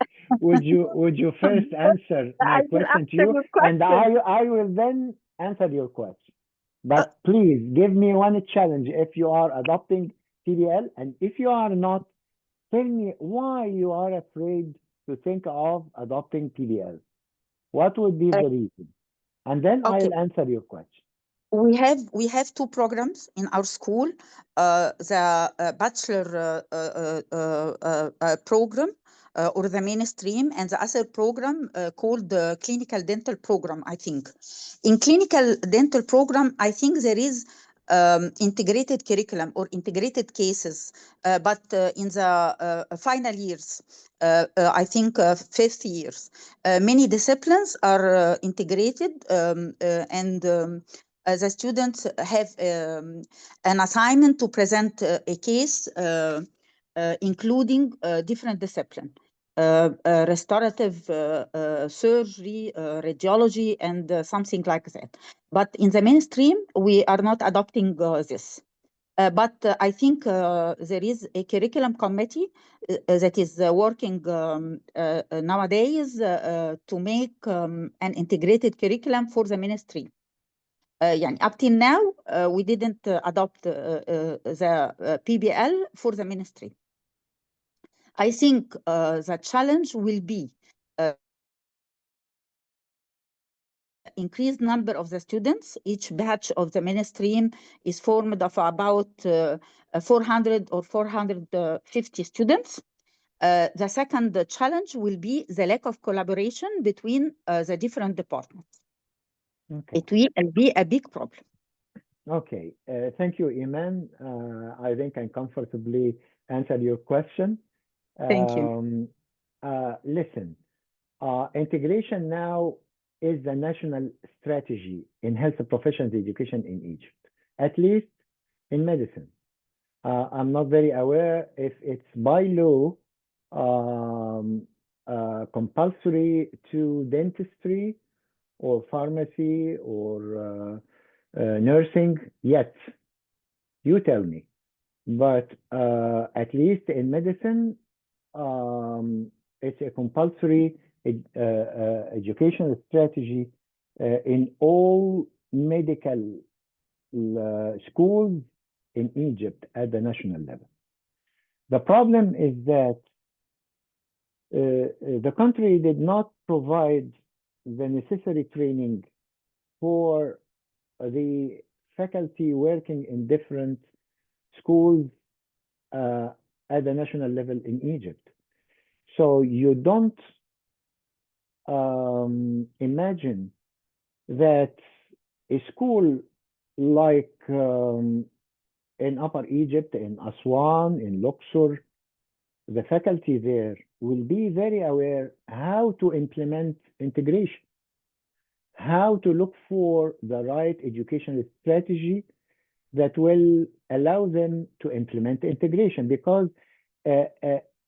Would you first answer my question to you, and I will then answer your question. But please give me one challenge if you are adopting PBL, and if you are not, tell me why you are afraid to think of adopting PBL. What would be the reason? And then
Okay.
I'll answer your question.
We have two programs in our school, the bachelor program or the mainstream, and the other program called the clinical dental program, I think. In clinical dental program, I think there is integrated curriculum or integrated cases, but in the final years, I think fifth years, many disciplines are integrated and the students have an assignment to present a case including different disciplines. Restorative surgery, radiology, and something like that. But in the mainstream, we are not adopting this. But I think there is a curriculum committee that is working nowadays to make an integrated curriculum for the mainstream. يعني up till now we didn't adopt the PBL for the ministry. I think the challenge will be increased number of the students. Each batch of the mainstream is formed of about 400 or 450 students. The second challenge will be the lack of collaboration between the different departments.
Okay.
It will be a big problem.
Okay, thank you, Iman. I think I comfortably answered your question.
Thank you.
Listen, integration now is the national strategy in health professions education in Egypt, at least in medicine. I'm not very aware if it's by law compulsory to dentistry or pharmacy or nursing yet. You tell me. But at least in medicine, it's a compulsory educational strategy in all medical schools in Egypt at the national level. The problem is that the country did not provide the necessary training for the faculty working in different schools at the national level in Egypt. So you don't imagine that a school like in Upper Egypt, in Aswan, in Luxor, the faculty there will be very aware how to implement integration, how to look for the right educational strategy that will allow them to implement integration, because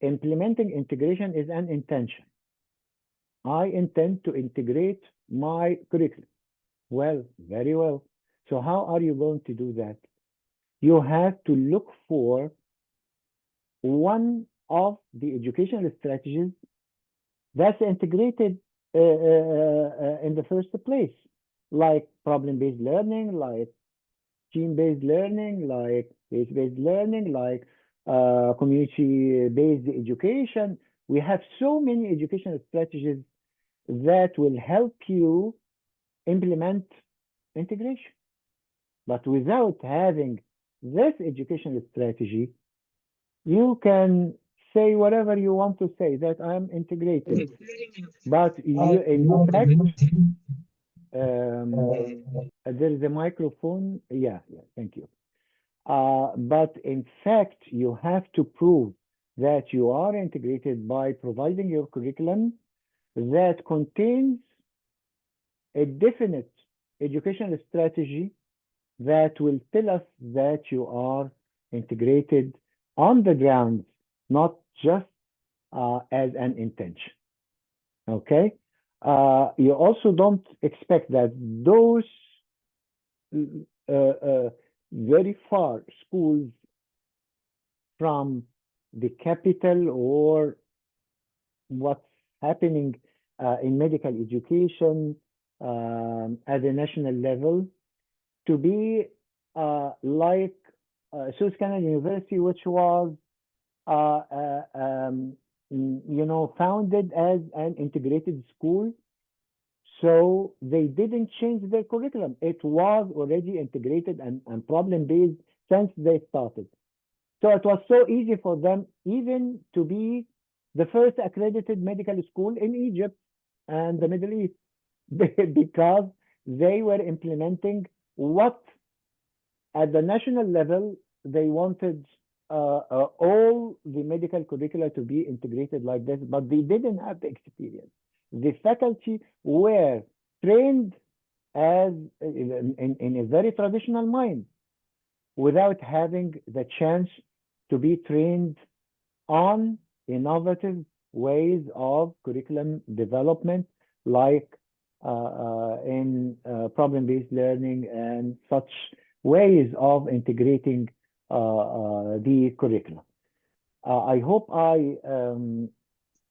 implementing integration is an intention. I intend to integrate my curriculum. Well, very well. So how are you going to do that? You have to look for one of the educational strategies that's integrated in the first place, like problem-based learning, like team-based learning, like case-based learning, like community-based education. We have so many educational strategies that will help you implement integration. But without having this educational strategy, you can say whatever you want to say, that I'm integrated. But you, in fact, there is a microphone. Yeah, thank you. But in fact, you have to prove that you are integrated by providing your curriculum that contains a definite educational strategy that will tell us that you are integrated on the ground, not just as an intention. Okay? You also don't expect that those very far schools from the capital or what's happening in medical education at the national level to be like South Carolina University, which was founded as an integrated school. So they didn't change their curriculum. It was already integrated and problem-based since they started. So it was so easy for them even to be the first accredited medical school in Egypt and the Middle East because they were implementing what at the national level they wanted all the medical curricula to be integrated like this, but they didn't have the experience. The faculty were trained as in a very traditional mind without having the chance to be trained on innovative ways of curriculum development, like in problem-based learning and such ways of integrating the curriculum. I hope I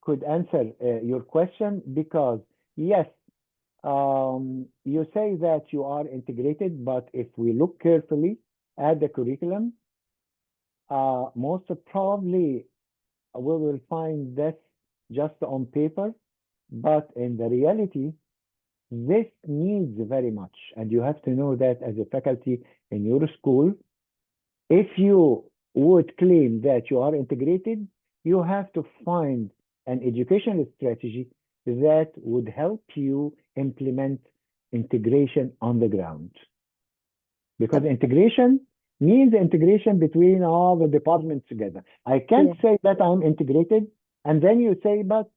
could answer your question because, yes, you say that you are integrated, but if we look carefully at the curriculum, most probably we will find this just on paper, but in the reality, this needs very much. And you have to know that as a faculty in your school, if you would claim that you are integrated, you have to find an educational strategy that would help you implement integration on the ground. Because integration means integration between all the departments together. I can't say that I'm integrated, and then you say, but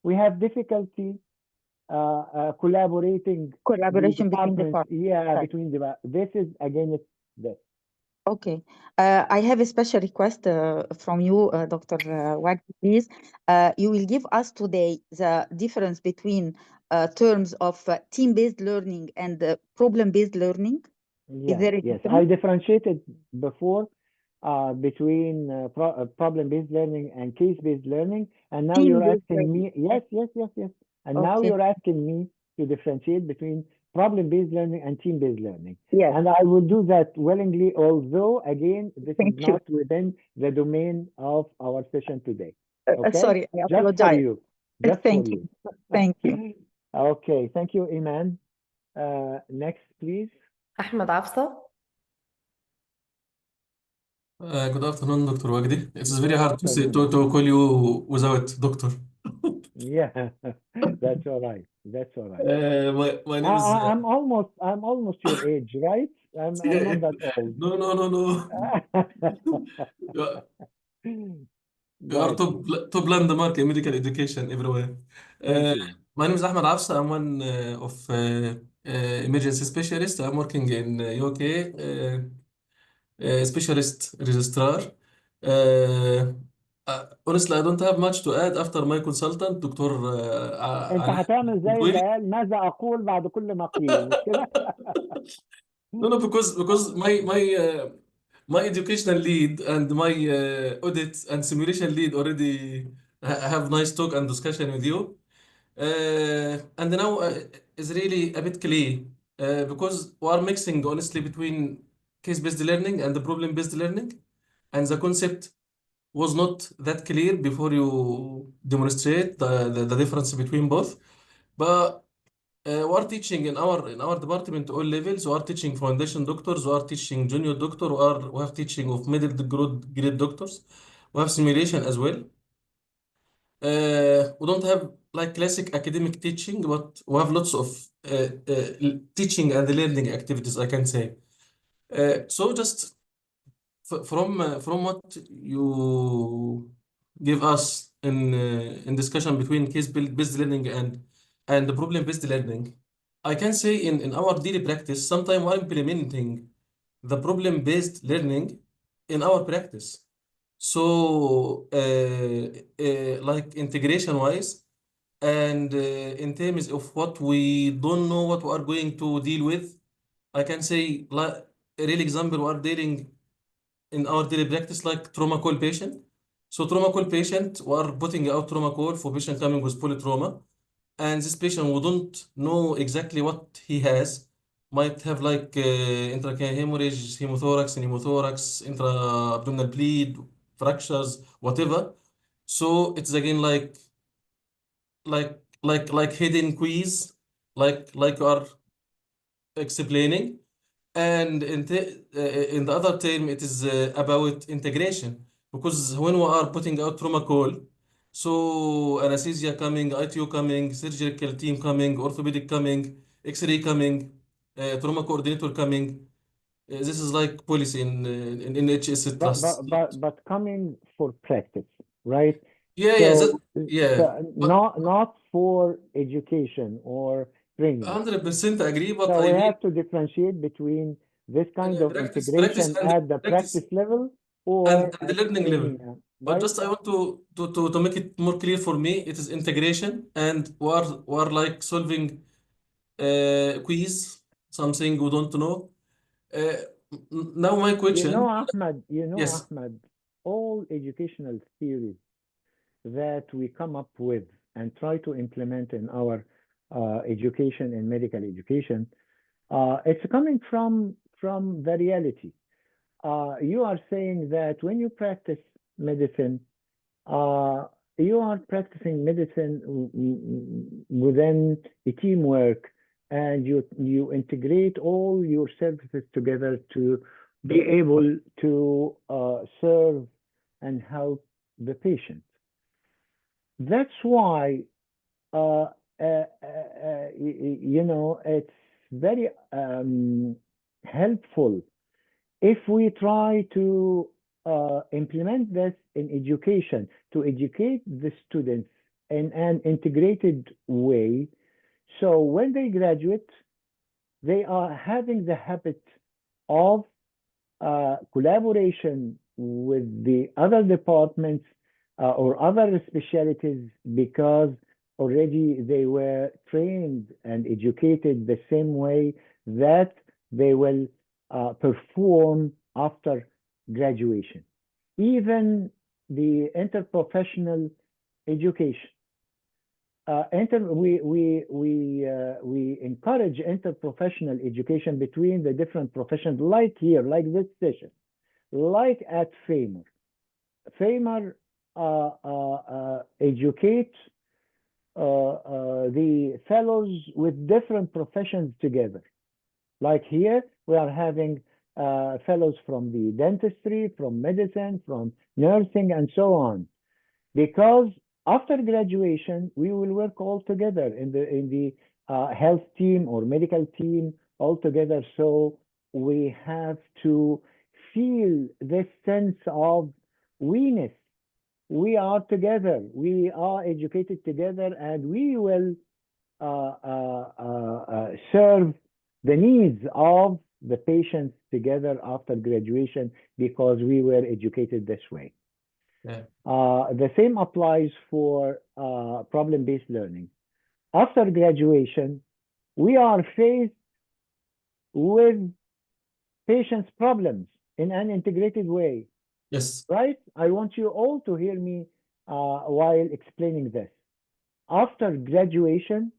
we have difficulty collaboration between departments. Yeah, right. Between the this is against this.
Okay, I have a special request from you, Dr. Wagdi, please. You will give us today the difference between terms of team-based learning and problem-based learning.
Yes, yes. I differentiated before between problem-based learning and case-based learning, and now you're asking me. Yes. And now you're asking me to differentiate between problem-based learning and team-based learning.
Yes.
And I will do that willingly, although, again, this is not within the domain of our session today. Okay?
Sorry, I apologize.
Just for you. Just
Thank
for
you.
you.
Thank you.
Okay, thank you, Iman. Next, please.
أحمد عفصة.
Good afternoon, Dr. Wagdi. It's very hard to say, to call you without doctor.
Yeah, that's all right. That's all right.
My name is.
I'm almost your age, right? I'm not that old.
No. You are top landmark in medical education everywhere.
Thank you.
My name is Ahmed Afsa. I'm one of emergency specialists. I'm working in UK, specialist registrar. Honestly, I don't have much to add after my consultant, Dr.
انت
علاء
هتعمل زي اللي
الطويلي.
قال ماذا اقول بعد كل ما قيل، مش كده؟
No, because my educational lead and my audit and simulation lead already have nice talk and discussion with you. And now is really a bit clear because we are mixing honestly between case-based learning and the problem-based learning, and the concept was not that clear before you demonstrate the difference between both. But we are teaching in our department all levels. We are teaching foundation doctors. We are teaching junior doctor. We have teaching of middle grade doctors. We have simulation as well. We don't have like classic academic teaching, but we have lots of teaching and learning activities, I can say. So just from what you give us in discussion between case-based learning and the problem-based learning, I can say in our daily practice, sometimes we're implementing
the problem-based learning in our practice. So, like integration-wise, and in terms of what we don't know what we are going to deal with, I can say, like a real example, we are dealing in our daily practice like trauma call patient. So trauma call patient, we are putting out trauma call for patient coming with polytrauma, and this patient we don't know exactly what he has. Might have like intracranial hemorrhage, hemothorax, pneumothorax, intra-abdominal bleed, fractures, whatever. So it's again like hidden quiz, like you are explaining. And in the other term, it is about integration, because when we are putting out trauma call, so anesthesia coming, ITU coming, surgical team coming, orthopedic coming, X-ray coming, trauma coordinator coming. This is like policy in NHS trusts.
But coming for practice, right?
Yeah,
So,
yeah.
so not for education or training.
100% agree, but
So
I
we
mean
have to differentiate between this kind of
practice
integration
and
at the
practice
practice level or
and the
at
learning level.
training,
But
right?
just I want to make it more clear for me, it is integration, and we are like solving quiz, something we don't know. Uh, Now my question,
Ahmed,
yes,
Ahmed, all educational theories that we come up with and try to implement in our education and medical education, it's coming from the reality. You are saying that when you practice medicine, uh, you are practicing medicine within a teamwork, and you integrate all your services together to be able to serve and help the patient. That's why it's very helpful if we try to implement this in education, to educate the students in an integrated way. So when they graduate, they are having the habit of collaboration with the other departments or other specialties, because already they were trained and educated the same way that they will perform after graduation. Even the interprofessional education. We encourage interprofessional education between the different professions, like here, like this session, like at FAMER. FAMER educates the fellows with different professions together. Like here, we are having fellows from the dentistry, from medicine, from nursing, and so on. Because after graduation, we will work all together in the health team or medical team all together. So we have to feel this sense of we-ness. We are together. We are educated together, and we will serve the needs of the patients together after graduation, because we were educated this way.
yeah.
The same applies for problem-based learning. After graduation, we are faced with patients' problems in an integrated way.
Yes.
Right? I want you all to hear me while explaining this. After graduation,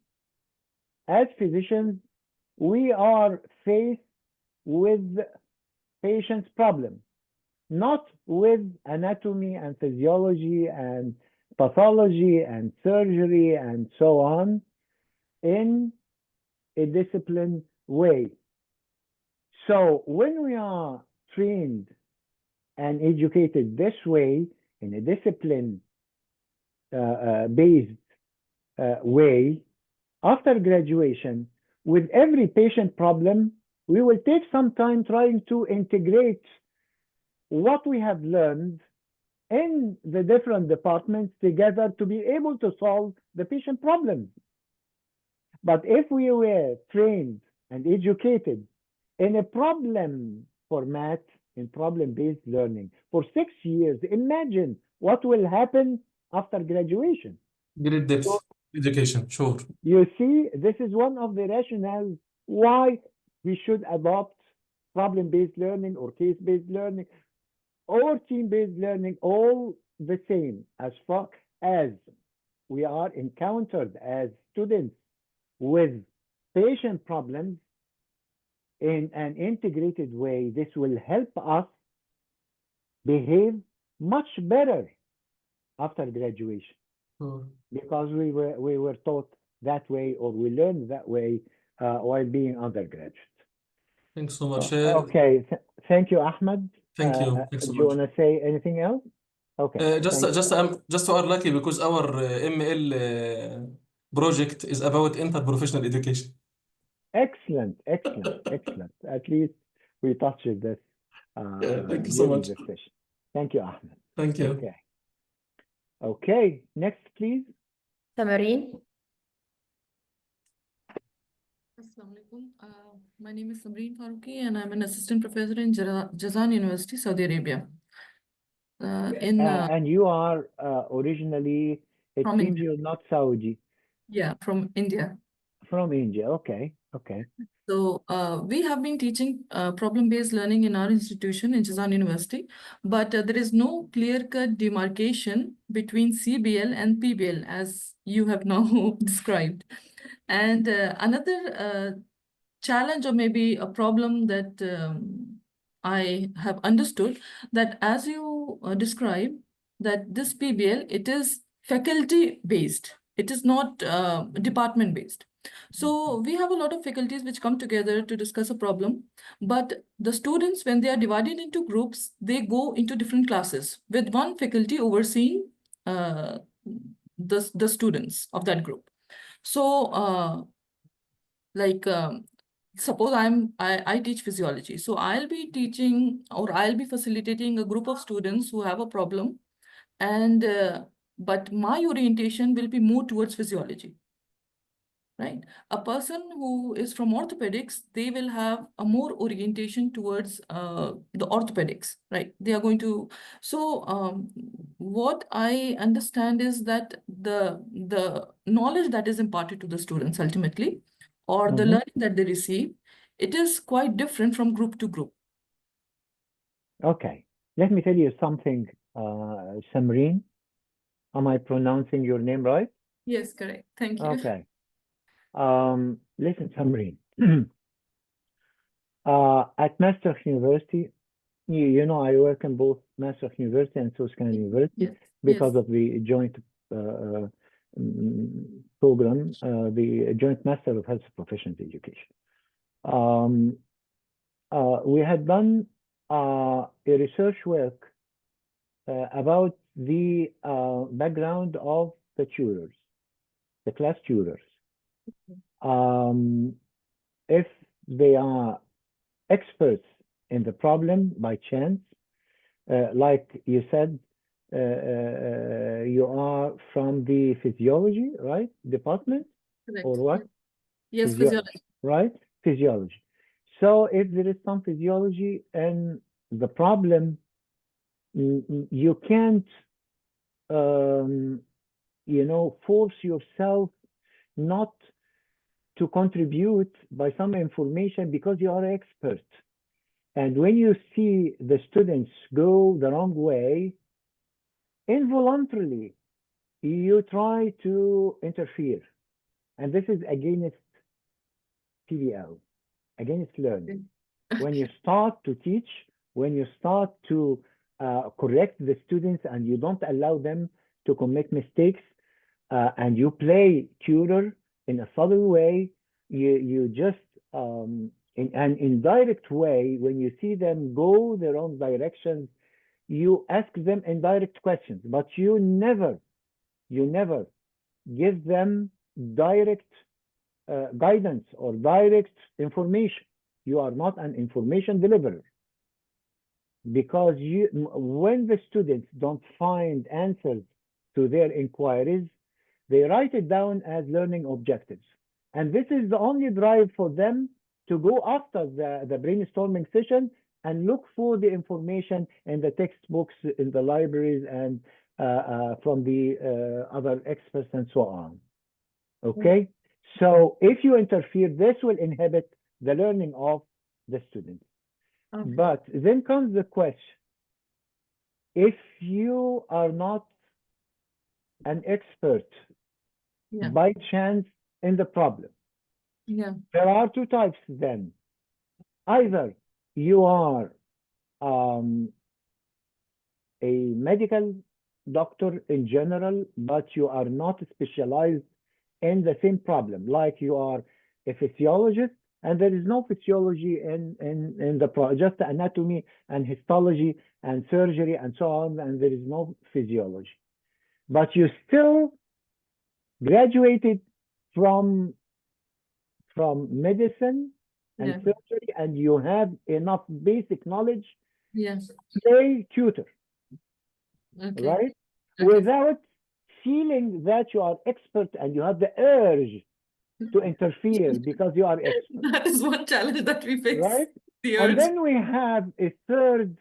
as physicians, we are faced with patients' problems, not with anatomy and physiology and pathology and surgery and so on in a disciplined way. So when we are trained and educated this way, in a discipline based way, after graduation, with every patient problem, we will take some time trying to integrate what we have learned in the different departments together to be able to solve the patient problems. But if we were trained and educated in a problem format in problem-based learning for 6 years. Imagine what will happen after graduation.
Great depth
So
education, sure.
you see, this is one of the rationales why we should adopt problem-based learning or case-based learning or team-based learning, all the same, as far as we are encountered as students with patient problems in an integrated way. This will help us behave much better after graduation, because we were taught that way, or we learned that way while being undergraduate.
Thanks so much.
Okay, thank you, Ahmed.
Thank you. Thanks so
Do you
much.
want to say anything else? Okay.
Just we are lucky because our ML project is about interprofessional education.
Excellent, excellent, excellent. At least we touched this
Thank you so
during
much.
this session. Thank you, Ahmed.
Thank you.
Okay. Okay, next, please.
Tamarin.
Assalamu alaikum. My name is Sabreen Faruqi, and I'm an assistant professor in Jazan University, Saudi Arabia.
And you are originally, it
From
seems
India.
you're not Saudi.
Yeah, from India.
From India, okay, okay.
So we have been teaching problem-based learning in our institution in Jazan University, but there is no clear-cut demarcation between CBL and PBL, as you have now described. And another challenge, or maybe a problem that I have understood, that as you describe, that this PBL, it is faculty-based. It is not department-based. So we have a lot of faculties which come together to discuss a problem, but the students, when they are divided into groups, they go into different classes with one faculty overseeing the students of that group. So suppose I teach physiology. So I'll be teaching, or I'll be facilitating a group of students who have a problem, and but my orientation will be more towards physiology. Right? A person who is from orthopedics, they will have a more orientation towards the orthopedics, right? They are going to, so what I understand is that the knowledge that is imparted to the students ultimately, or the learning that they receive, it is quite different from group to group.
Okay, let me tell you something, Samreen. Am I pronouncing your name right?
Yes, correct. Thank you.
Okay. Listen, Samreen. At Maastricht University, you know, I work in both Maastricht University and Suscan University because of the joint program, the Joint Master of Health Professions Education. We had done a research work about the background of the tutors, the class tutors. If they are experts in the problem by chance, like you said, you are from the physiology, right? Department?
Correct.
Or what?
Yes, physiology.
Right? Physiology. So if there is some physiology in the problem, you can't, you know, force yourself not to contribute by some information because you are an expert. And when you see the students go the wrong way, involuntarily, you try to interfere. And this is against PBL, against learning. When you start to teach, when you start to correct the students and you don't allow them to commit mistakes, and you play tutor in a subtle way, you just, in an indirect way, when you see them go the wrong direction, you ask them indirect questions, but you never give them direct guidance or direct information. You are not an information deliverer, because when the students don't find answers to their inquiries, they write it down as learning objectives. And this is the only drive for them to go after the brainstorming session and look for the information in the textbooks, in the libraries, and from the other experts and so on. Okay? So if you interfere, this will inhibit the learning of the students.
Okay.
But then comes the question. If you are not an expert
Yeah.
by chance in the problem,
Yeah.
there are two types then. Either you are a medical doctor in general, but you are not specialized in the same problem, like you are a physiologist, and there is no physiology in the just anatomy and histology and surgery and so on, and there is no physiology. But you still graduated from medicine and
Yeah.
surgery, and you have enough basic knowledge
Yes.
to play tutor,
Okay.
right?
Okay.
Without feeling that you are expert and you have the urge to interfere because you are expert,
That is one challenge that we face.
right?
The
And
urge.
then we have a third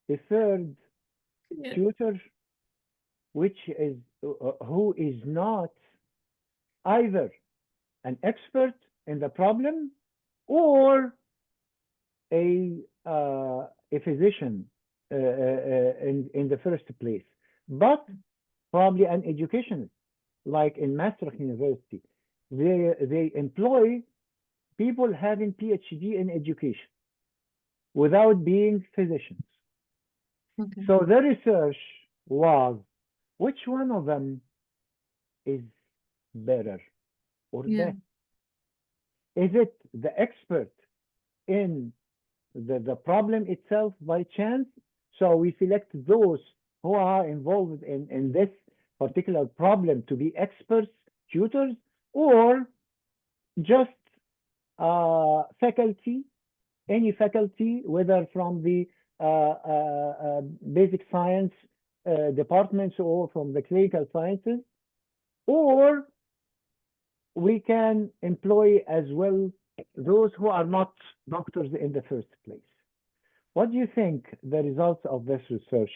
Yeah.
tutor, which is who is not either an expert in the problem or a physician in the first place, but probably an educationist, like in Maastricht University. They employ people having PhD in education without being physicians.
Okay.
So the research was, which one of them is better or
Yeah.
best? Is it the expert in the problem itself by chance? So we select those who are involved in this particular problem to be experts, tutors, or just faculty, any faculty, whether from the basic science departments or from the clinical sciences, or we can employ as well those who are not doctors in the first place. What do you think the results of this research?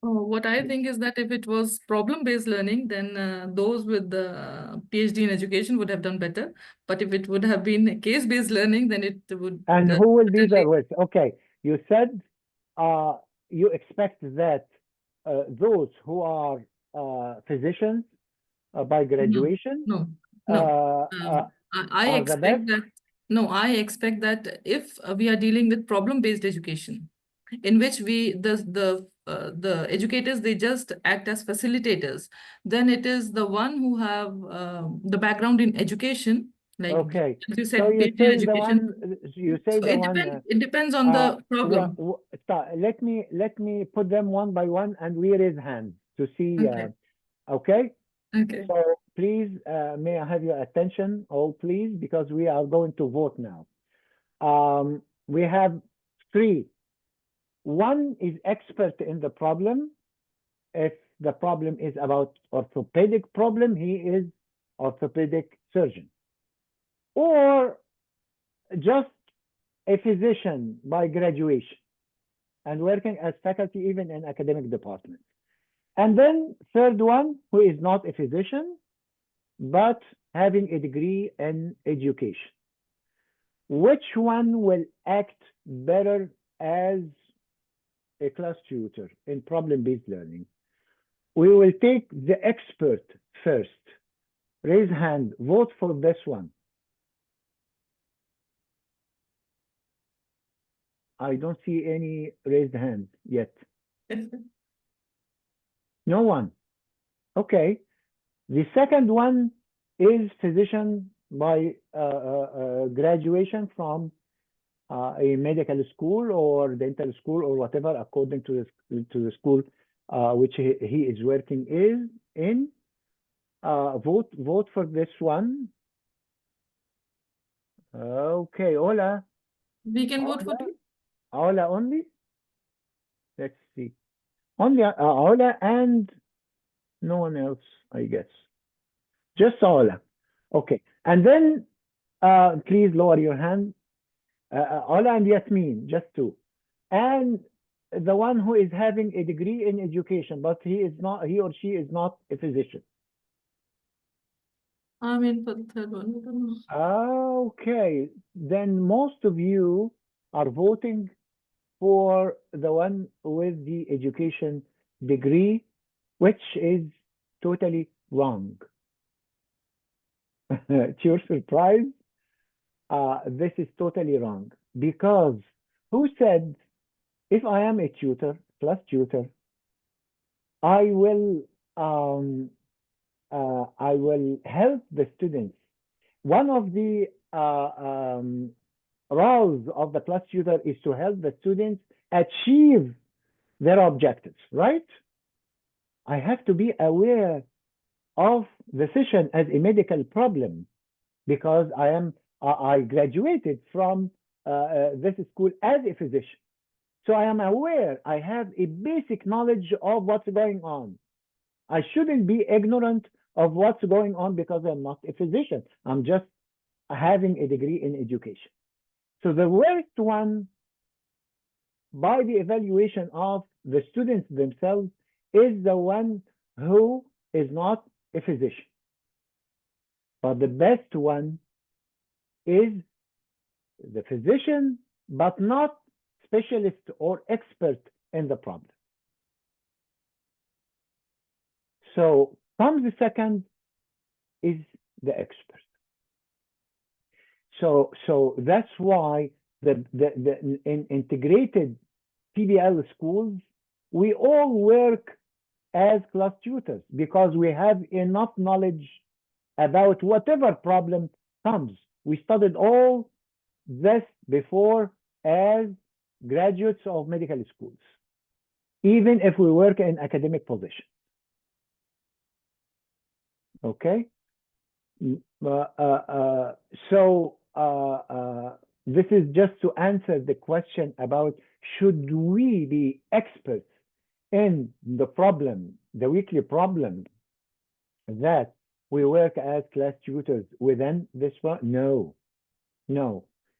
What I think is that if it was problem-based learning, then those with the PhD in education would have done better. But if it would have been case-based learning, then it would.
And who will be there with? Okay, you said you expect that those who are physicians by graduation
No. I
are the best?
expect that. No, I expect that if we are dealing with problem-based education, in which the educators, they just act as facilitators, then it is the one who have the background in education, like
Okay,
as you said,
so you
PhD in
say the
education.
one, you say
So
the one.
it depends on the problem.
Let me put them one by one, and we raise hands to see.
Okay.
Okay.
Okay.
So please, may I have your attention, all please, because we are going to vote now. We have three. One is expert in the problem. If the problem is about orthopedic problem, he is orthopedic surgeon. Or just a physician by graduation and working as faculty even in academic departments. And then third one, who is not a physician, but having a degree in education. Which one will act better as a class tutor in problem-based learning? We will take the expert first. Raise hand, vote for this one. I don't see any raised hands yet. No one. Okay. The second one is physician by graduation from a medical school or dental school or whatever, according to the school which he is working in. Vote for this one. Okay, Ola.
We can vote for two.
Ola only. Let's see. Only Ola and no one else, I guess. Just Ola. Okay. And then please lower your hand. Ola and Yasmin, just two. And the one who is having a degree in education, but he or she is not a physician.
I'm in for the third one. I don't know.
Okay, then most of you are voting for the one with the education degree, which is totally wrong. To your surprise, this is totally wrong, because who said if I am a tutor, plus tutor, I will help the students. One of the roles of the class tutor is to help the students achieve their objectives, right? I have to be aware of the session as a medical problem, because I graduated from this school as a physician. So I am aware, I have a basic knowledge of what's going on. I shouldn't be ignorant of what's going on because I'm not a physician. I'm just having a degree in education. So the worst one, by the evaluation of the students themselves, is the one who is not a physician. But the best one is the physician, but not specialist or expert in the problem. So comes the second is the expert. So that's why in integrated PBL schools, we all work as class tutors because we have enough knowledge about whatever problem comes. We studied all this before as graduates of medical schools, even if we work in academic position. Okay? This is just to answer the question about should we be experts in the problem, the weekly problem that we work as class tutors within this one? No.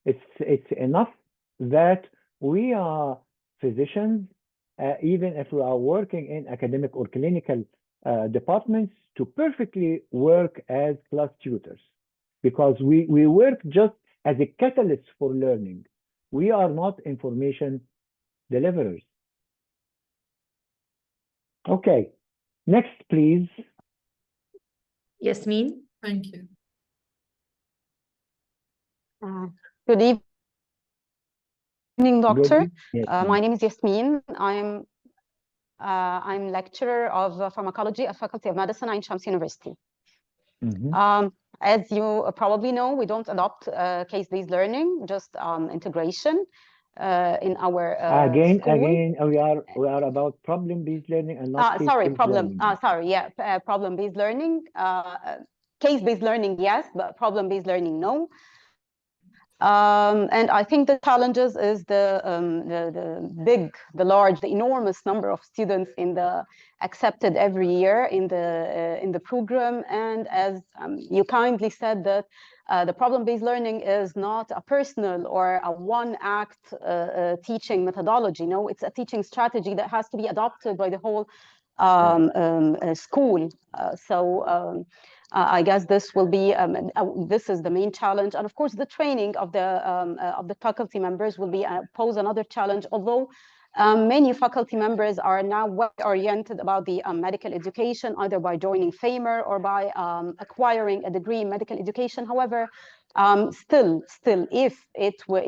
It's enough that we are physicians, even if we are working in academic or clinical departments, to perfectly work as class tutors, because we work just as a catalyst for learning. We are not information deliverers. Okay, next, please.
Yasmin.
Thank you.
Good evening, doctor.
Yes,
My name is Yasmin. I'm lecturer of pharmacology at Faculty of Medicine at Ain Shams University. As you probably know, we don't adopt case-based learning, just integration in our
again,
school.
we are about problem-based learning and not case-based learning.
Problem-based learning. Case-based learning, yes, but problem-based learning, no. And I think the challenges is the enormous number of students accepted every year in the program. And as you kindly said, that the problem-based learning is not a personal or a one-act teaching methodology. No, it's a teaching strategy that has to be adopted by the whole school. I guess this will be this is the main challenge, and of course the training of the faculty members will be pose another challenge. Although many faculty members are now well oriented about the medical education, either by joining FAMER or by acquiring a degree in medical education. However, still, if it were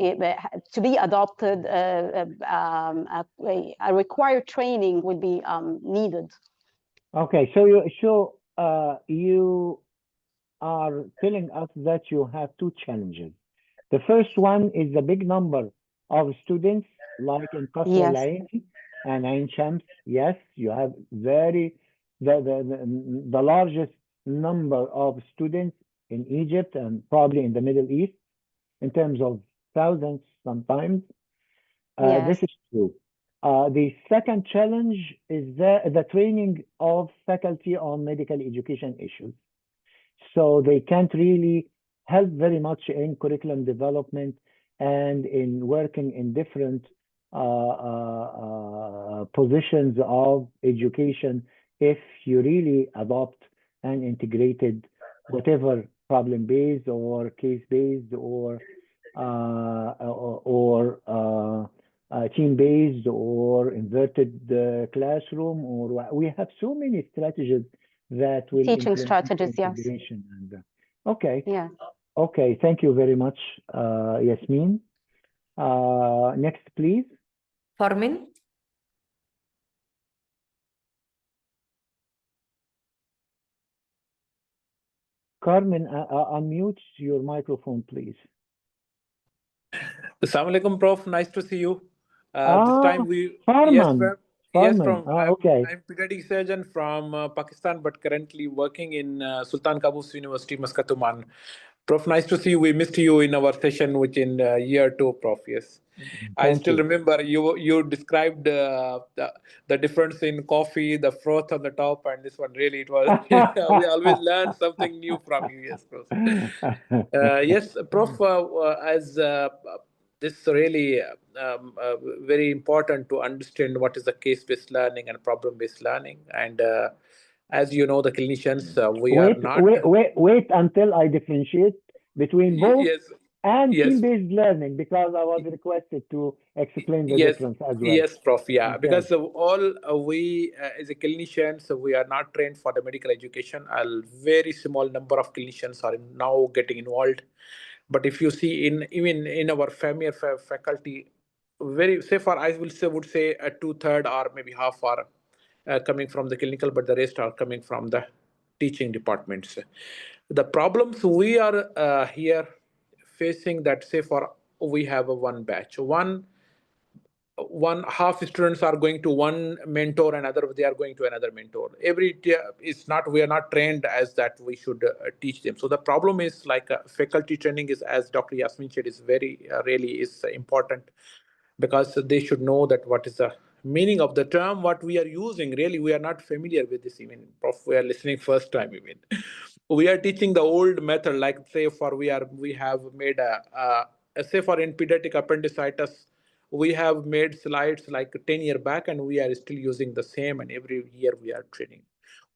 to be adopted, a required training would be needed.
Okay, so you are telling us that you have two challenges. The first one is the big number of students, like in Qasr Al-Ain and Ain Shams. Yes, you have the largest number of students in Egypt and probably in the Middle East in terms of thousands sometimes. This is true. The second challenge is the training of faculty on medical education issues. So they can't really help very much in curriculum development and in working in different positions of education if you really adopt and integrated whatever problem-based or case-based or team-based or inverted classroom, or we have so many strategies that will
Teaching
implement
strategies, yes.
integration. And okay,
Yeah.
okay, thank you very much, Yasmin. Next, please.
Farmin.
Carmen, unmute your microphone, please.
Assalamu alaikum, Prof. Nice to see you. This time we
Farman. Okay.
I'm pediatric surgeon from Pakistan, but currently working in Sultan Qaboos University, Muscat, Oman. Prof, nice to see you. We missed you in our session, which in year 2, Prof. Yes. I still remember you described the difference in coffee, the froth on the top, and this one really it was. We always learn something new from you. Yes, Prof. Yes, Prof. As this really very important to understand what is the case-based learning and problem-based learning, and as you know, the clinicians we are not.
Wait until I differentiate between both and
Yes.
team-based learning, because I was requested to explain the difference as well.
Yes, Prof. Yeah,
Okay.
because all we as a clinician, so we are not trained for the medical education. A very small number of clinicians are now getting involved. But if you see even in our faculty, very say for I would say a 2/3 or maybe half are coming from the clinical, but the rest are coming from the teaching departments. The problems we are here facing that say for we have a one batch, one half students are going to one mentor and other they are going to another mentor. It's not, we are not trained as that we should teach them. So the problem is like faculty training is, as Dr. Yasmin said, is very really is important, because they should know that what is the meaning of the term what we are using. Really we are not familiar with this. Even Prof, we are listening first time. Even we are teaching the old method, like say for we have made a say for in pediatric appendicitis, we have made slides like 10 years back and we are still using the same, and every year we are training.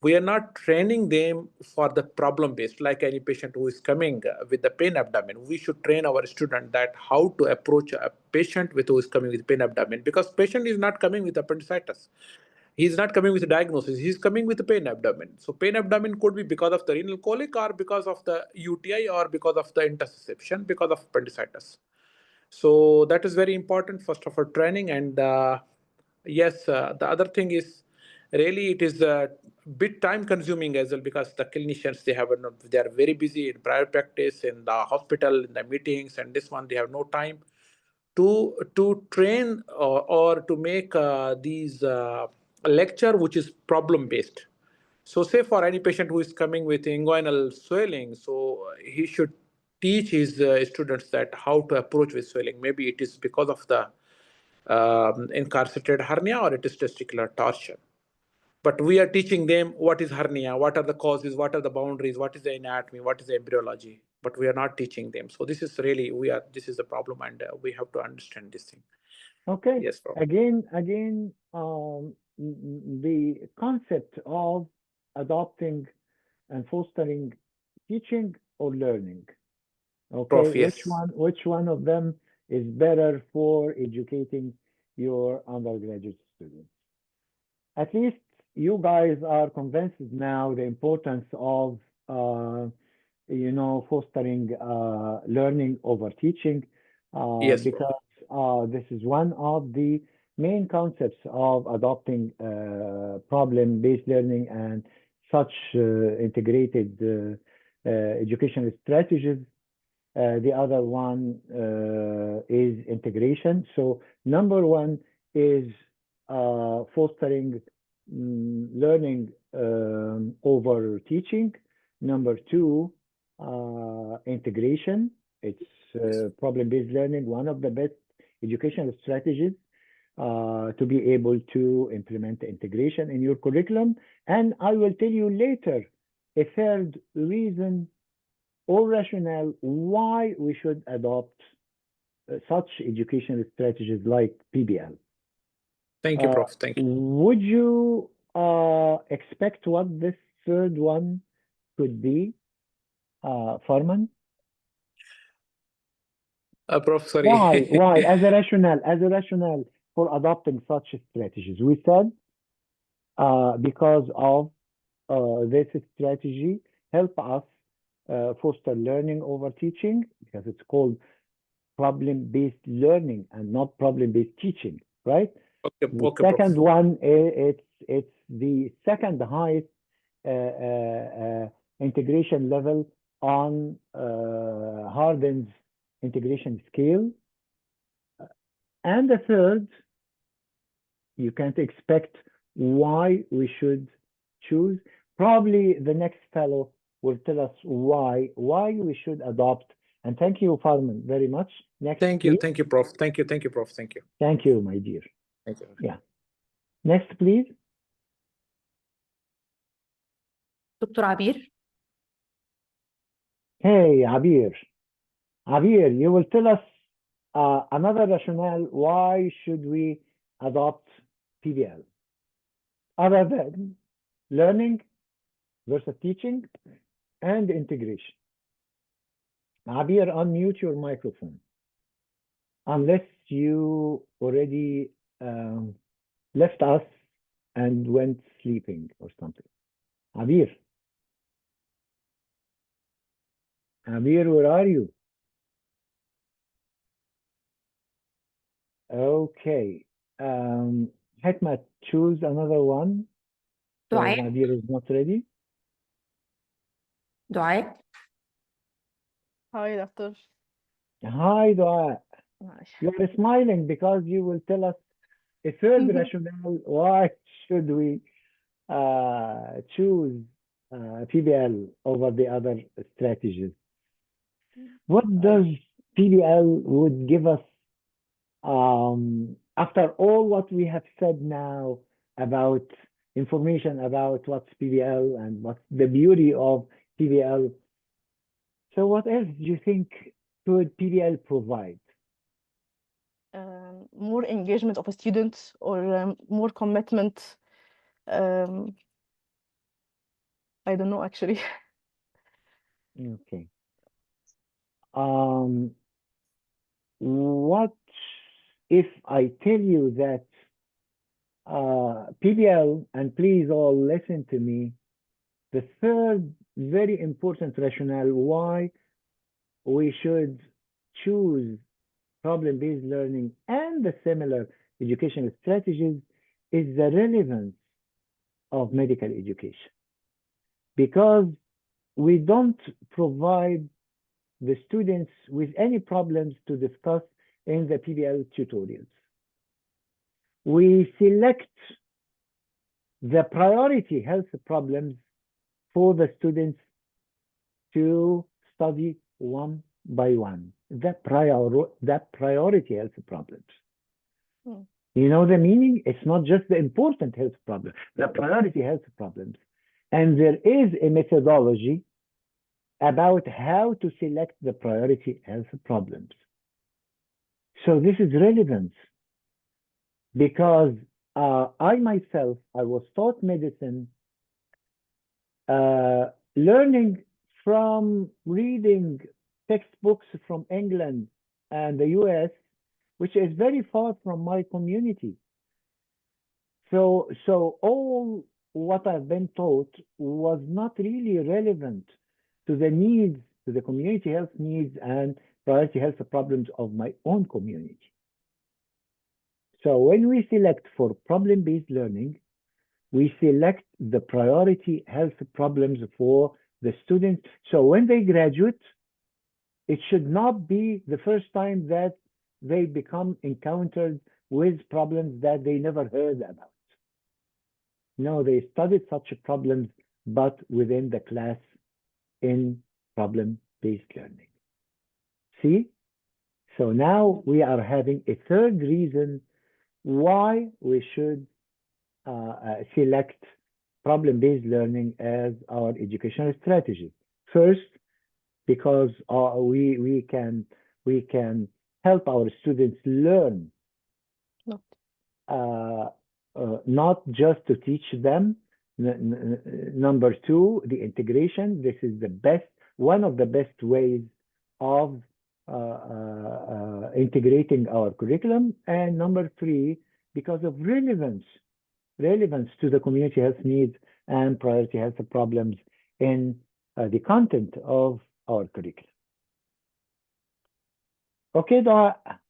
We are not training them for the problem based, like any patient who is coming with the pain abdomen. We should train our student that how to approach a patient who is coming with pain abdomen, because patient is not coming with appendicitis. He's not coming with a diagnosis. He's coming with a pain abdomen. So pain abdomen could be because of the renal colic, or because of the UTI, or because of the intussusception, because of appendicitis. So that is very important, first of all, training. And yes, the other thing is really it is a bit time consuming as well, because the clinicians, they are very busy in private practice, in the hospital, in the meetings, and this one they have no time to train or to make these lecture which is problem based. So say for any patient who is coming with inguinal swelling, so he should teach his students that how to approach with swelling. Maybe it is because of the incarcerated hernia, or it is testicular torsion. But we are teaching them what is hernia, what are the causes, what are the boundaries, what is the anatomy, what is the embryology. But we are not teaching them. So this is really, this is the problem, and we have to understand this thing.
Okay.
Yes, Prof.
Again, the concept of adopting and fostering teaching or learning. Okay,
Prof, yes.
which one of them is better for educating your undergraduate students? At least you guys are convinced now the importance of fostering learning over teaching,
Yes,
because this is one of the main concepts of adopting problem-based learning and such integrated educational strategies. The other one is integration. So number one is fostering learning over teaching. Number two, integration. It's problem-based learning, one of the best educational strategies to be able to implement integration in your curriculum. And I will tell you later a third reason or rationale why we should adopt such educational strategies like PBL.
Thank you, Prof. Thank you.
Would you expect what this third one could be, Farman?
Prof, sorry.
Why? As a rationale for adopting such strategies, we said because of this strategy help us foster learning over teaching, because it's called problem-based learning and not problem-based teaching, right?
Okay,
The
okay,
second
Prof.
one, it's the second highest integration level on Hardin's integration scale. And the third, you can't expect why we should choose. Probably the next fellow will tell us why we should adopt. And thank you, Farman, very much. Next,
Thank you,
please.
thank you, Prof. Thank you, Prof. Thank you.
Thank you, my dear.
Thank you.
Yeah. Next, please.
دكتور عبير.
Hey, Abir. Abir, you will tell us another rationale why should we adopt PBL other than learning versus teaching and integration. Abir, unmute your microphone unless you already left us and went sleeping or something. Abir. Abir, where are you? Okay. Hikmat, choose another one. So
دعاء.
Abir is not ready.
دعاء.
Hi, Doctor.
Hi, Dua.
Hi.
You are smiling because you will tell us a third rationale why should we choose PBL over the other strategies. What does PBL would give us after all what we have said now about information about what's PBL and what's the beauty of PBL? So what else do you think could PBL provide?
More engagement of students or more commitment. I don't know actually.
Okay. What if I tell you that PBL, and please all listen to me, the third very important rationale why we should choose problem-based learning and the similar educational strategies is the relevance of medical education. Because we don't provide the students with any problems to discuss in the PBL tutorials. We select the priority health problems for the students to study one by one. The priority health problems. You know the meaning? It's not just the important health problems, the priority health problems. And there is a methodology about how to select the priority health problems. So this is relevant because I myself, I was taught medicine learning from reading textbooks from England and the US, which is very far from my community. So all what I've been taught was not really relevant to the needs, to the community health needs and priority health problems of my own community. So when we select for problem-based learning, we select the priority health problems for the students. So when they graduate, it should not be the first time that they become encountered with problems that they never heard about. No, they studied such problems, but within the class in problem-based learning. See? So now we are having a third reason why we should select problem-based learning as our educational strategy. First, because we can help our students learn, not just to teach them. Number two, the integration. This is the best, one of the best ways of integrating our curriculum. And number three, because of relevance to the community health needs and priority health problems in the content of our curriculum. Okay,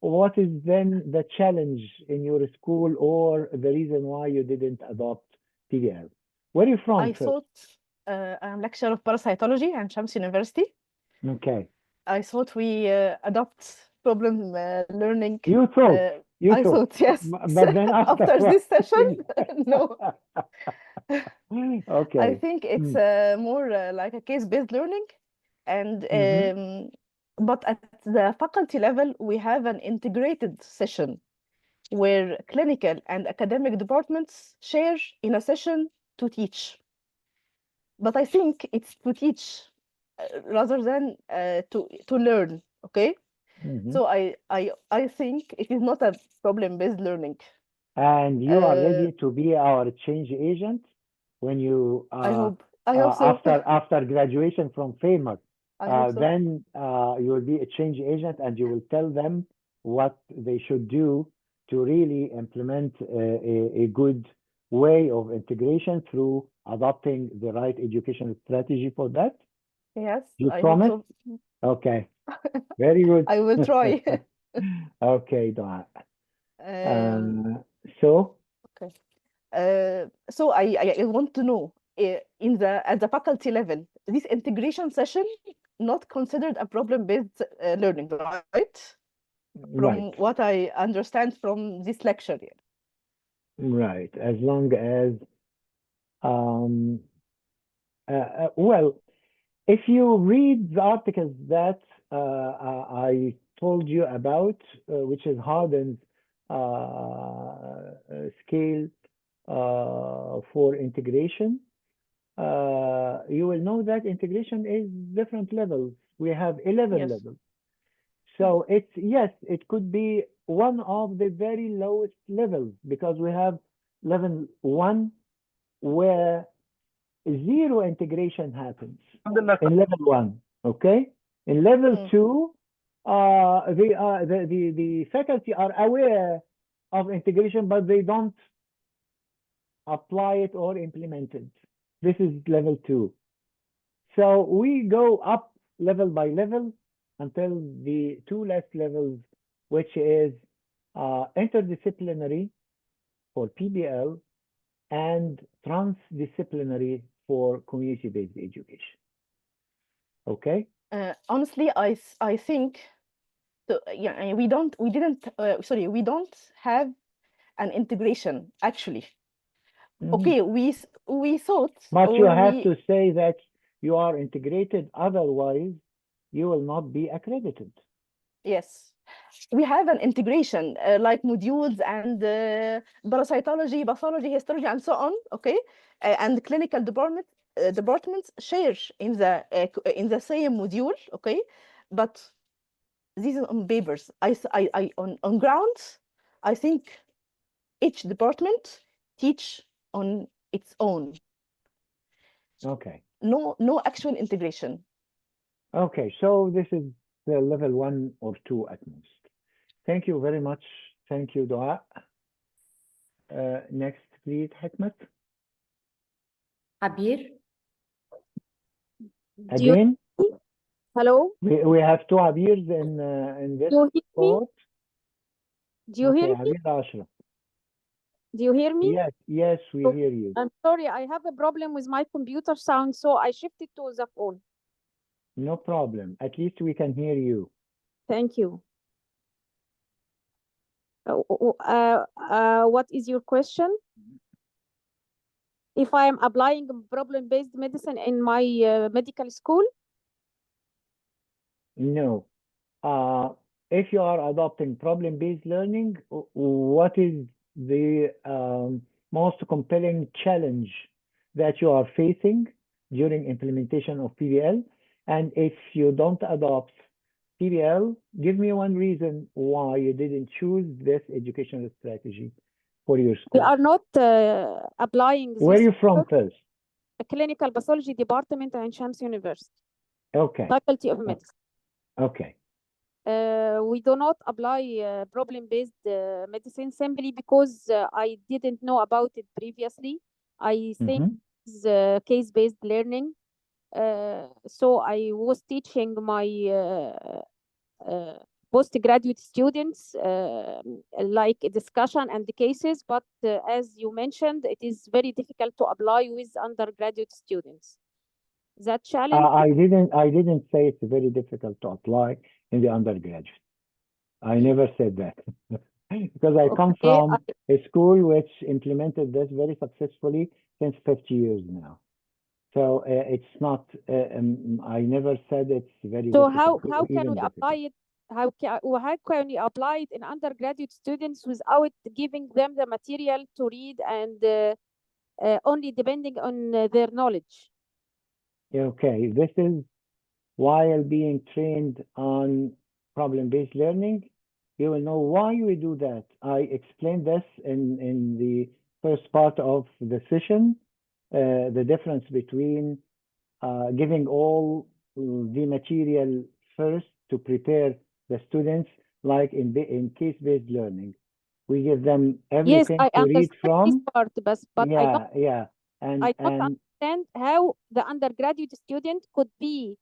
what is then the challenge in your school or the reason why you didn't adopt PBL? Where are you from
I
first?
thought I'm lecturer of parasitology at Shams University.
Okay.
I thought we adopt problem learning.
You thought.
I thought, yes.
But then
After this session, no.
Okay.
I think it's more like a case-based learning. And but at the faculty level, we have an integrated session where clinical and academic departments share in a session to teach. But I think it's to teach rather than to learn. Okay. So I think it is not a problem-based learning.
And you are ready to be our change agent when you
I hope so.
after graduation from FAMER.
I hope so.
Then you will be a change agent and you will tell them what they should do to really implement a good way of integration through adopting the right educational strategy for that.
Yes,
You
I
promise?
hope so.
Okay. Very good.
I will try.
Okay, Dua.
So I want to know at the faculty level, this integration session not considered a problem-based learning, right? From what I understand from this lecture.
Right. As long as well, if you read the articles that I told you about, which is Harden's scale for integration, you will know that integration is different levels. We have 11 levels. So it's, yes, it could be one of the very lowest levels because we have level 1 where zero integration happens in level 1, okay? In level 2, the faculty are aware of integration, but they don't apply it or implement it. This is level 2. So we go up level by level until the 2 last levels, which is interdisciplinary for PBL and transdisciplinary for community-based education. Okay.
Honestly, I think we don't have an integration actually. Okay, we thought.
But you have to say that you are integrated, otherwise you will not be accredited.
Yes, we have an integration like modules and parasitology, pathology, histology, and so on. Okay, and clinical departments share in the same module. Okay, but this is on papers. On ground, I think each department teach on its own.
Okay.
No actual integration.
Okay, so this is the level 1 or 2 at most. Thank you very much. Thank you, Dua. Next, please, Hikmat.
Abir.
Again?
Hello?
We have 2 Abirs in this cohort.
Do you hear me?
Abir Ashraf.
Do you hear me?
Yes, we hear you.
I'm sorry, I have a problem with my computer sound, so I shifted to the phone.
No problem. At least we can hear you.
Thank you. What is your question? If I am applying problem-based medicine in my medical school?
No. If you are adopting problem-based learning, what is the most compelling challenge that you are facing during implementation of PBL? And if you don't adopt PBL, give me one reason why you didn't choose this educational strategy for your
We
school.
are not applying
Where are
this
you from first?
clinical pathology department at Shams University,
Okay.
Faculty of Medicine.
Okay.
We do not apply problem-based medicine simply because I didn't know about it previously. I think it's case-based learning. So I was teaching my postgraduate students like a discussion and the cases, but as you mentioned, it is very difficult to apply with undergraduate students. That challenge.
I didn't say it's very difficult to apply in the undergraduate. I never said that. Because I come from a school which implemented this very successfully since 50 years now. So it's not, I never said it's very
So
difficult.
how can we apply it? How can we apply it in undergraduate students without giving them the material to read and only depending on their knowledge?
Okay, this is while being trained on problem-based learning, you will know why we do that. I explained this in the first part of the session, the difference between giving all the material first to prepare the students, like in case-based learning. We give them everything to read from.
This part, but
Yeah.
I don't understand how the undergraduate student could be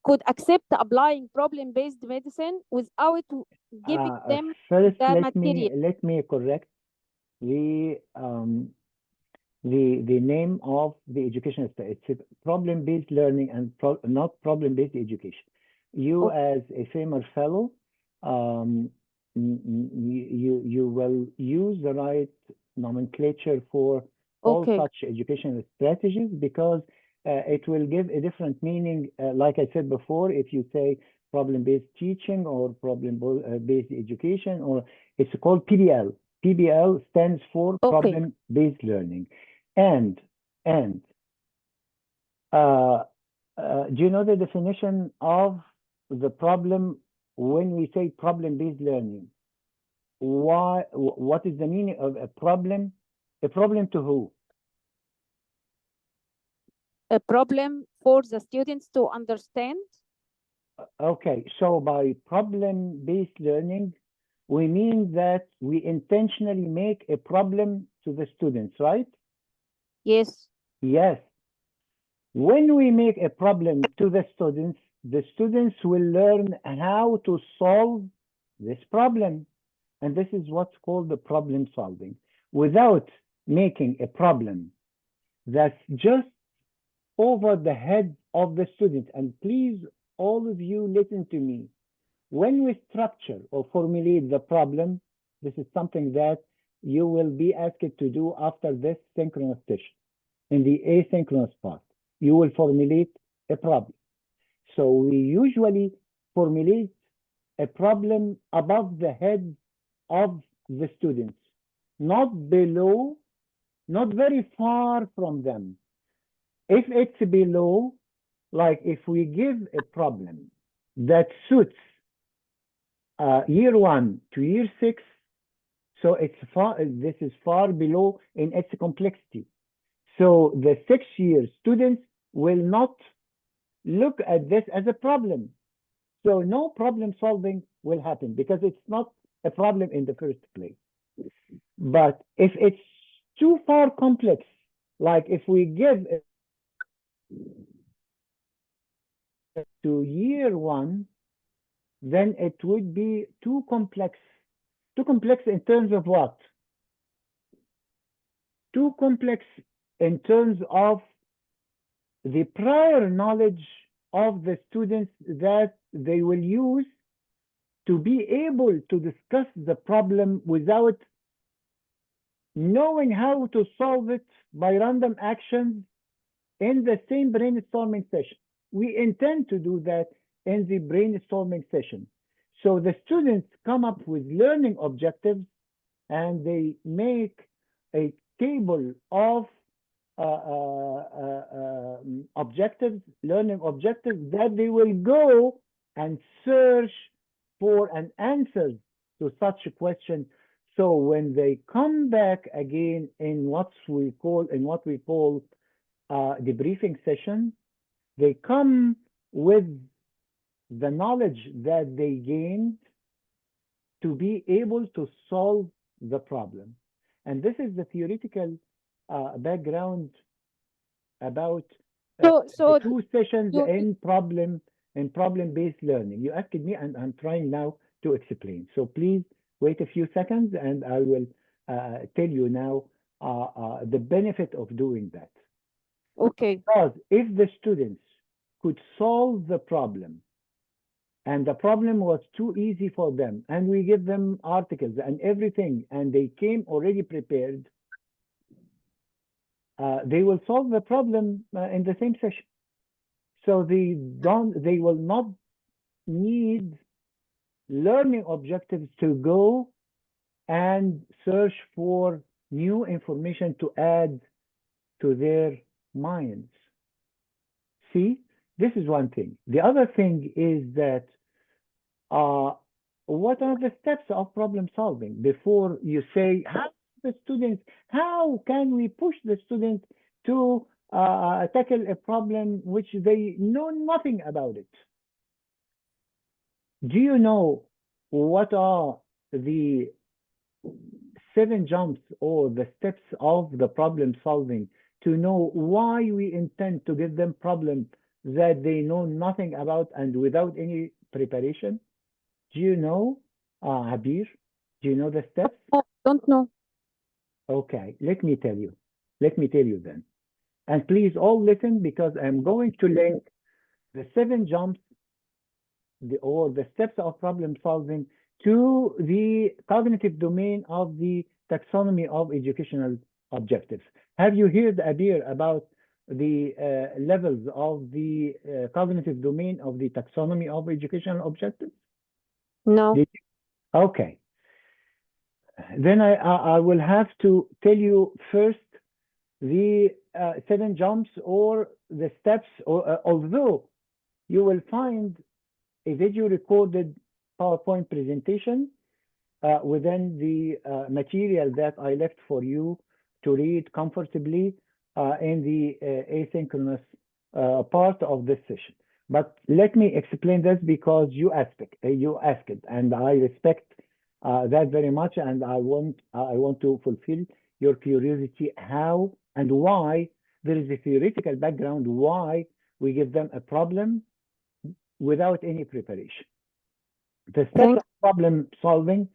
could accept applying problem-based medicine without giving them
first,
the
material. Let me correct the name of the education. It's a problem-based learning and not problem-based education. You, as a FAMR fellow, you will use the right nomenclature for all such educational strategies, because it will give a different meaning. Like I said before, if you say problem-based teaching or problem-based education, or it's called PBL. PBL stands for problem-based learning. And do you know the definition of the problem when we say problem-based learning? What is the meaning of a problem? A problem to who?
A problem for the students to understand.
Okay, so by problem-based learning, we mean that we intentionally make a problem to the students, right?
Yes.
Yes. When we make a problem to the students will learn how to solve this problem. And this is what's called the problem solving. Without making a problem that's just over the head of the student, and please, all of you, listen to me. When we structure or formulate the problem, this is something that you will be asked to do after this synchronous session. In the asynchronous part, you will formulate a problem. So we usually formulate a problem above the head of the students, not below, not very far from them. If it's below, like if we give a problem that suits year 1 to year 6, so it's this is far below in its complexity. So the 6-year students will not look at this as a problem. So no problem solving will happen because it's not a problem in the first place. But if it's too far complex, like if we give to year 1, then it would be too complex. Too complex in terms of what? Too complex in terms of the prior knowledge of the students that they will use to be able to discuss the problem without knowing how to solve it by random actions in the same brainstorming session. We intend to do that in the brainstorming session. So the students come up with learning objectives and they make a table of objectives, learning objectives, that they will go and search for an answer to such a question. So when they come back again in what we call debriefing session, they come with the knowledge that they gained to be able to solve the problem. And this is the theoretical background about the two sessions in problem-based learning. You asked me, and I'm trying now to explain. So please wait a few seconds, and I will tell you now the benefit of doing that.
Okay.
Because if the students could solve the problem, and the problem was too easy for them, and we give them articles and everything, and they came already prepared, they will solve the problem in the same session. So they will not need learning objectives to go and search for new information to add to their minds. See, this is one thing. The other thing is that what are the steps of problem solving before you say how can we push the students to tackle a problem which they know nothing about it? Do you know what are the 7 jumps or the steps of the problem solving to know why we intend to give them problems that they know nothing about and without any preparation? Do you know, Abir? Do you know the steps?
Don't know.
Okay, let me tell you. Let me tell you then. And please all listen, because I'm going to link the 7 jumps or the steps of problem solving to the cognitive domain of the taxonomy of educational objectives. Have you heard, Abir, about the levels of the cognitive domain of the taxonomy of educational objectives?
No.
Okay. Then I will have to tell you first the 7 jumps or the steps, although you will find a video recorded PowerPoint presentation within the material that I left for you to read comfortably in the asynchronous part of this session. But let me explain this because you asked it, and I respect that very much, and I want to fulfill your curiosity how and why there is a theoretical background why we give them a problem without any preparation. The step of problem solving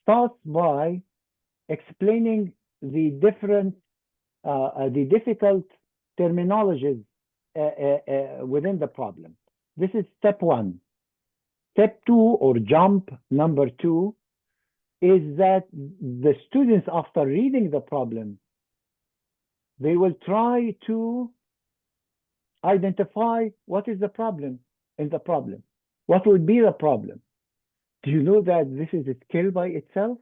starts by explaining the different, the difficult terminologies within the problem. This is step 1. Step 2, or jump number 2, is that the students, after reading the problem, they will try to identify what is the problem in the problem. What would be the problem? Do you know that this is a skill by itself?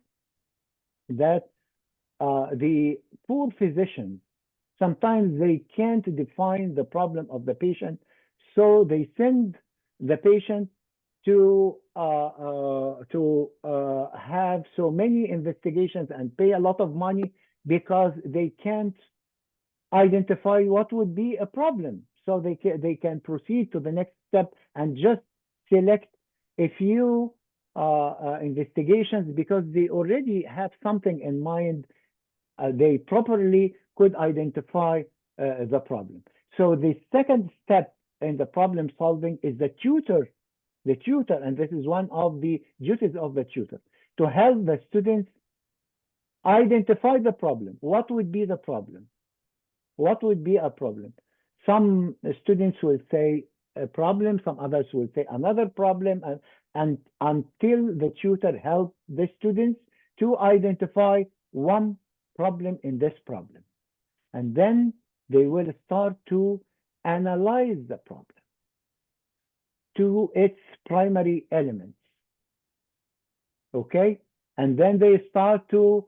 That the poor physicians, sometimes they can't define the problem of the patient, so they send the patient to have so many investigations and pay a lot of money because they can't identify what would be a problem. So they can proceed to the next step and just select a few investigations because they already have something in mind. They properly could identify the problem. So the second step in the problem solving is the tutor, and this is one of the duties of the tutor, to help the students identify the problem. What would be the problem? What would be a problem? Some students will say a problem, some others will say another problem, and until the tutor helps the students to identify one problem in this problem. And then they will start to analyze the problem to its primary elements. Okay? And then they start to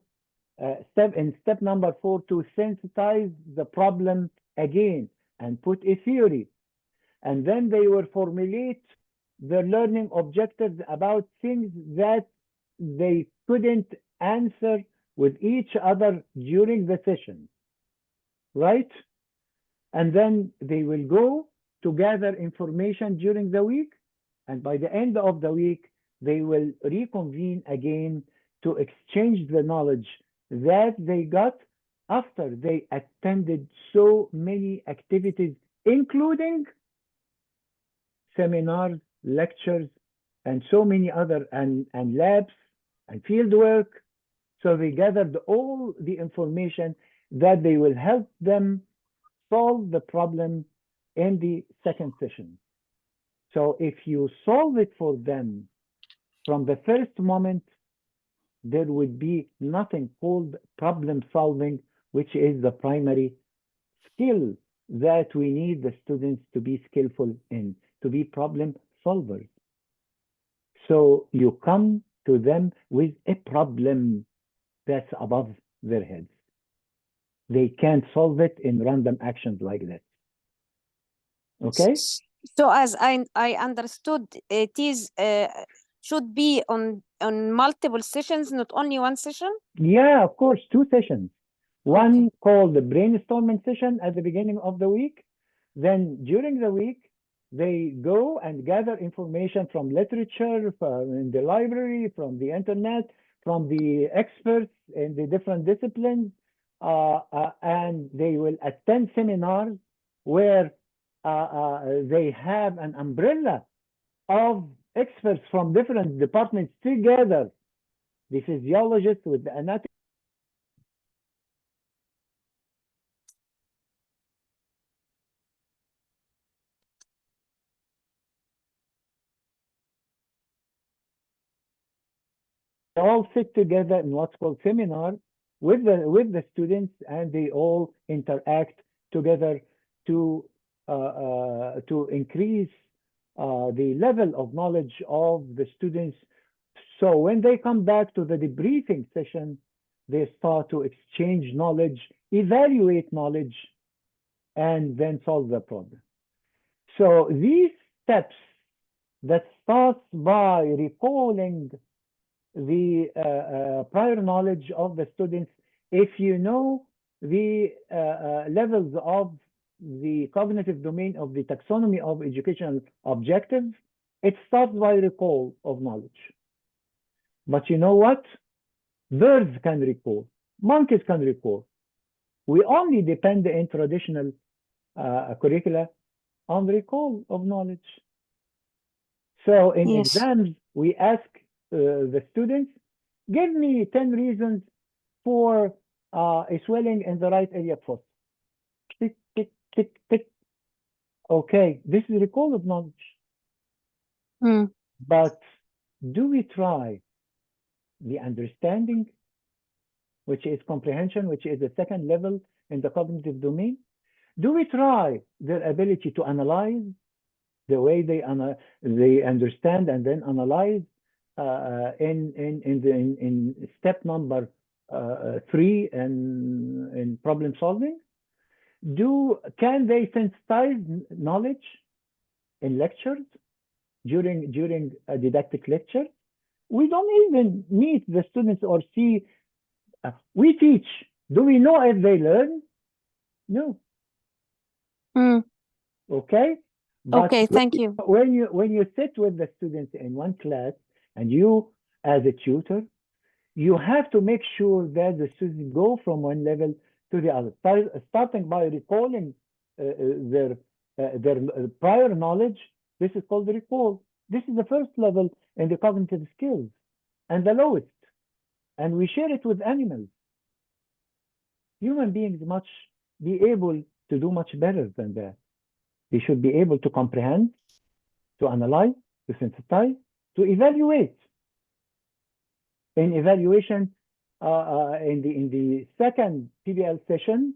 step number 4 to sensitize the problem again and put a theory. And then they will formulate their learning objectives about things that they couldn't answer with each other during the session, right? And then they will go to gather information during the week, and by the end of the week, they will reconvene again to exchange the knowledge that they got after they attended so many activities, including seminars, lectures, and so many other, and labs and field work. So they gathered all the information that they will help them solve the problem in the second session. So if you solve it for them from the first moment, there would be nothing called problem solving, which is the primary skill that we need the students to be skillful in, to be problem solvers. So you come to them with a problem that's above their heads. They can't solve it in random actions like that. Okay?
So as I understood, it is should be on multiple sessions, not only one session?
Yeah, of course, 2 sessions. One called the brainstorming session at the beginning of the week. Then during the week, they go and gather information from literature, from in the library, from the internet, from the experts in the different disciplines, and they will attend seminars where they have an umbrella of experts from different departments together. The physiologists with the anatomy, they all sit together in what's called seminar with the students, and they all interact together to increase the level of knowledge of the students. So when they come back to the debriefing session, they start to exchange knowledge, evaluate knowledge, and then solve the problem. So these steps that starts by recalling the prior knowledge of the students, if you know the levels of the cognitive domain of the taxonomy of educational objectives, it starts by recall of knowledge. But you know what? Birds can recall, monkeys can recall. We only depend in traditional curricula on recall of knowledge. So in exams, we ask the students, give me 10 reasons for a swelling in the right area foot. Tick, tick, tick, tick. Okay, this is recall of knowledge. But do we try the understanding, which is comprehension, which is the second level in the cognitive domain? Do we try their ability to analyze the way they understand and then analyze in step number 3 in problem solving? Can they sensitize knowledge in lectures during a didactic lecture? We don't even meet the students or see. We teach. Do we know if they learn? No. Okay. But
okay, thank you.
When you sit with the students in one class, and you as a tutor, you have to make sure that the students go from one level to the other, starting by recalling their prior knowledge. This is called the recall. This is the first level in the cognitive skills and the lowest. And we share it with animals. Human beings be able to do much better than that. They should be able to comprehend, to analyze, to sensitize, to evaluate. In evaluation, in the second PBL session,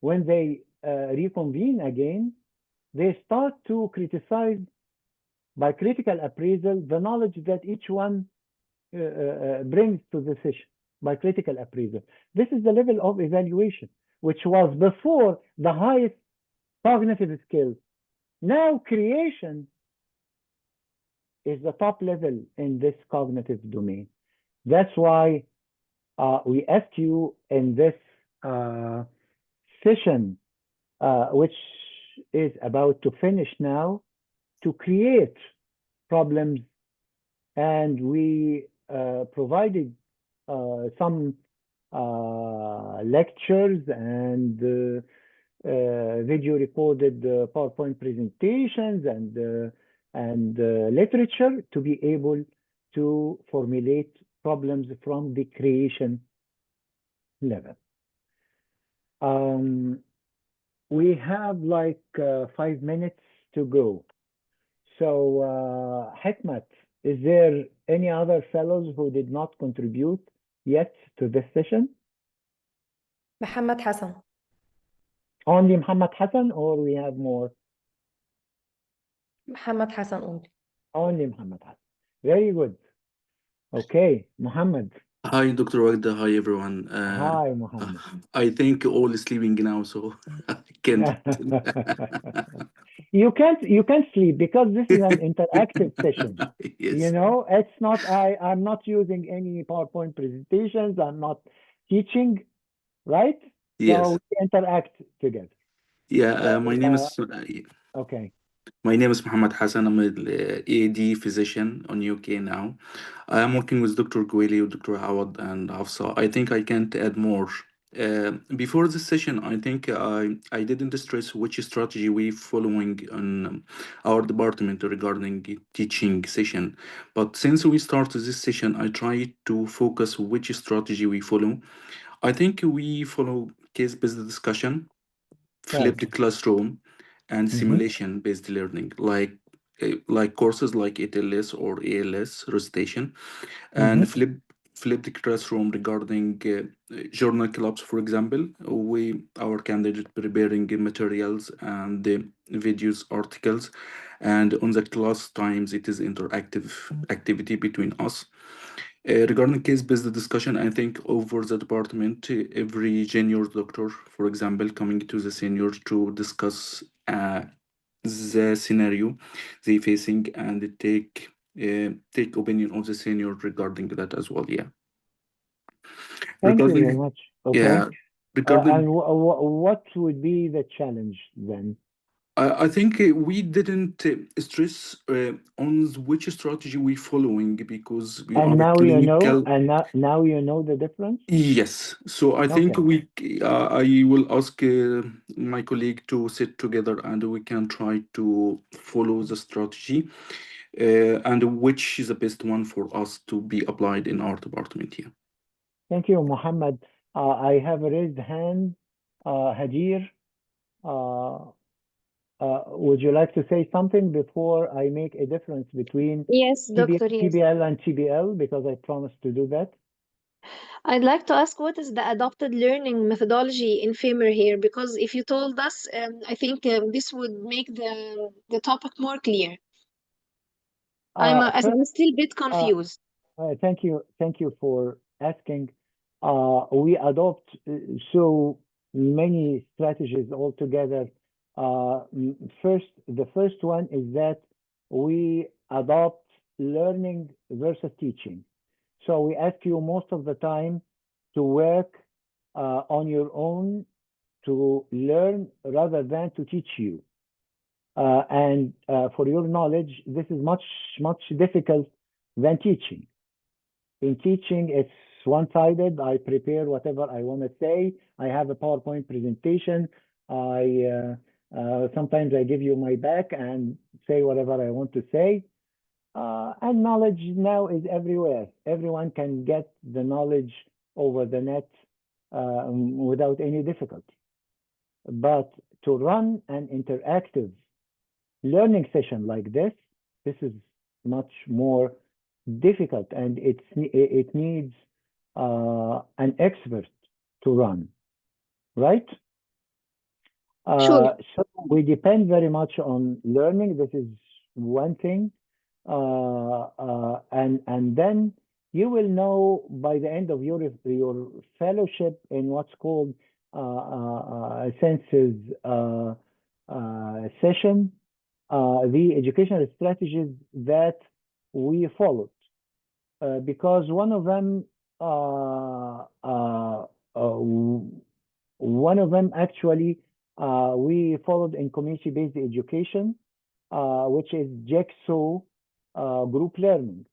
when they reconvene again, they start to criticize by critical appraisal the knowledge that each one brings to the session. by critical appraisal. This is the level of evaluation, which was before the highest cognitive skill. Now creation is the top level in this cognitive domain. That's why we asked you in this session, which is about to finish now, to create problems, and we provided some lectures and video recorded PowerPoint presentations and literature to be able to formulate problems from the creation level. We have like 5 minutes to go. So, Hikmat, is there any other fellows who did not contribute yet to this session?
Muhammad Hassan.
Only Muhammad Hassan, or we have more?
Muhammad Hassan only.
Only Muhammad Hassan. Very good. Okay, Muhammad.
Hi, Dr. Wagda. Hi, everyone.
Hi, Muhammad.
I think all is sleeping now, so I can't.
You can't sleep because this is an interactive session. You
Yes.
know, it's not, I'm not using any PowerPoint presentations. I'm not teaching, right?
Yes.
So we interact together.
Yeah, my name is
Okay.
my name is Muhammad Hassan. I'm an AD physician on UK now. I am working with Dr. Gweli, Dr. Awad, and Hafsa. I think I can't add more. Before this session, I think I didn't stress which strategy we following on our department regarding teaching session. But since we started this session, I try to focus which strategy we follow. I think we follow case-based discussion, flipped classroom, and simulation-based learning, like courses like ATLS or ALS recitation, and flipped classroom regarding journal clubs. For example, our candidate preparing materials and videos, articles, and on the class times it is interactive activity between us. Regarding case-based discussion, I think over the department, every junior doctor, for example, coming to the senior to discuss the scenario they facing and take opinion of the senior regarding that as well. Yeah.
Thank you very
Regarding
much. Okay.
yeah, regarding
And what would be the challenge then?
I think we didn't stress on which strategy we following because we
And
are
now you know,
clinical.
and now you know the difference?
Yes. So I think
Okay.
I will ask my colleague to sit together and we can try to follow the strategy and which is the best one for us to be applied in our department here.
Thank you, Muhammad. I have a raised hand. Hadir, would you like to say something before I make a difference between
Yes, doctor, yes.
PBL and TBL, because I promised to do that?
I'd like to ask what is the adopted learning methodology in FEMER here? Because if you told us, I think this would make the topic more clear. I'm still a bit confused.
Thank you for asking. We adopt so many strategies altogether. The first one is that we adopt learning versus teaching. So we ask you most of the time to work on your own to learn rather than to teach you. And for your knowledge, this is much difficult than teaching. In teaching, it's one-sided. I prepare whatever I want to say. I have a PowerPoint presentation. Sometimes I give you my back and say whatever I want to say. And knowledge now is everywhere. Everyone can get the knowledge over the net without any difficulty. But to run an interactive learning session like this is much more difficult, and it needs an expert to run, right?
Sure.
So we depend very much on learning. This is one thing, and then you will know by the end of your fellowship in what's called census session, the educational strategies that we followed, because one of them actually we followed in community-based education, which is Jigsaw group learning.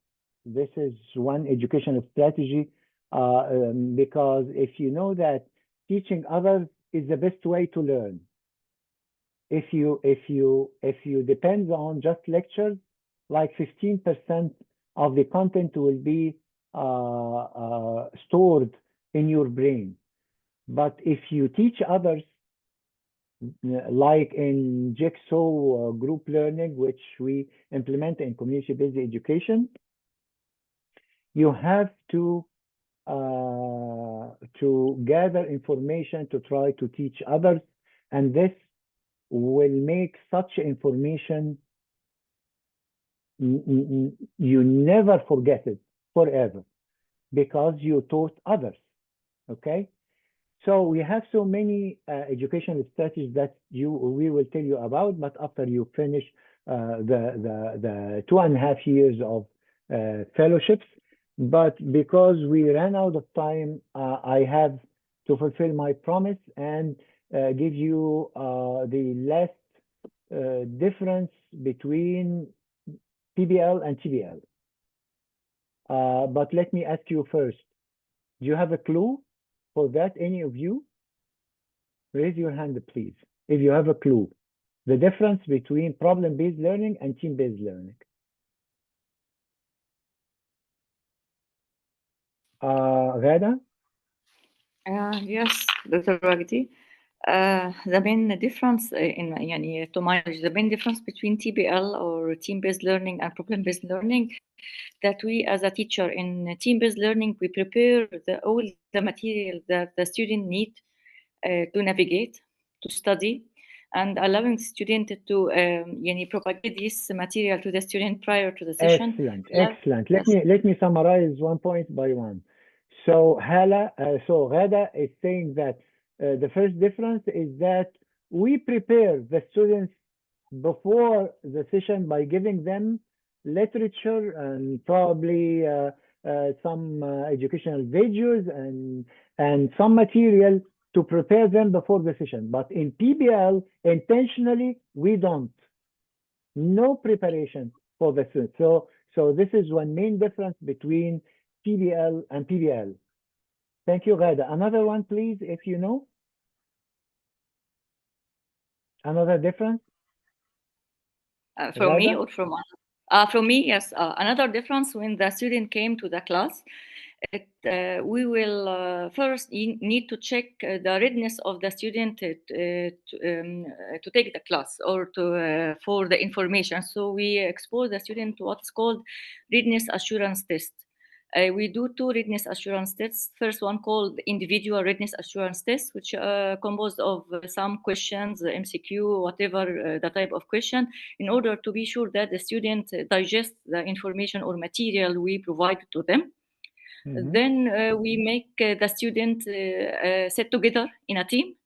This is one educational strategy, because if you know that teaching others is the best way to learn. If you depend on just lectures, like 15% of the content will be stored in your brain. But if you teach others, like in Jigsaw group learning, which we implement in community-based education, you have to gather information to try to teach others, and this will make such information you never forget it forever, because you taught others. Okay, so we have so many educational strategies that we will tell you about, but after you finish the 2.5 years of fellowships. But because we ran out of time, I have to fulfill my promise and give you the last difference between PBL and TBL. But let me ask you first, do you have a clue for that, any of you? Raise your hand, please, if you have a clue. The difference between problem-based learning and team-based learning. Ghada?
Yes, Dr. Wagdi. The main difference to my knowledge, the main difference between TBL or team-based learning and problem-based learning, that we as a teacher in team-based learning, we prepare all the material that the student need to navigate, to study, and allowing the student to propagate this material to the student prior to the session.
Excellent. Let me summarize one point by one. So Ghada is saying that the first difference is that we prepare the students before the session by giving them literature and probably some educational videos and some material to prepare them before the session. But in PBL, intentionally, we don't. No preparation for the students. So this is one main difference between TBL and PBL. Thank you, Ghada. Another one, please, if you know. Another difference?
From me
Ghada?
or from me, yes. Another difference, when the student came to the class, we will first need to check the readiness of the student to take the class or for the information. So we expose the student to what's called readiness assurance test. We do 2 readiness assurance tests. First one called individual readiness assurance test, which composed of some questions, MCQ, whatever the type of question, in order to be sure that the student digests the information or material we provide to them. Then we make the student sit together in a team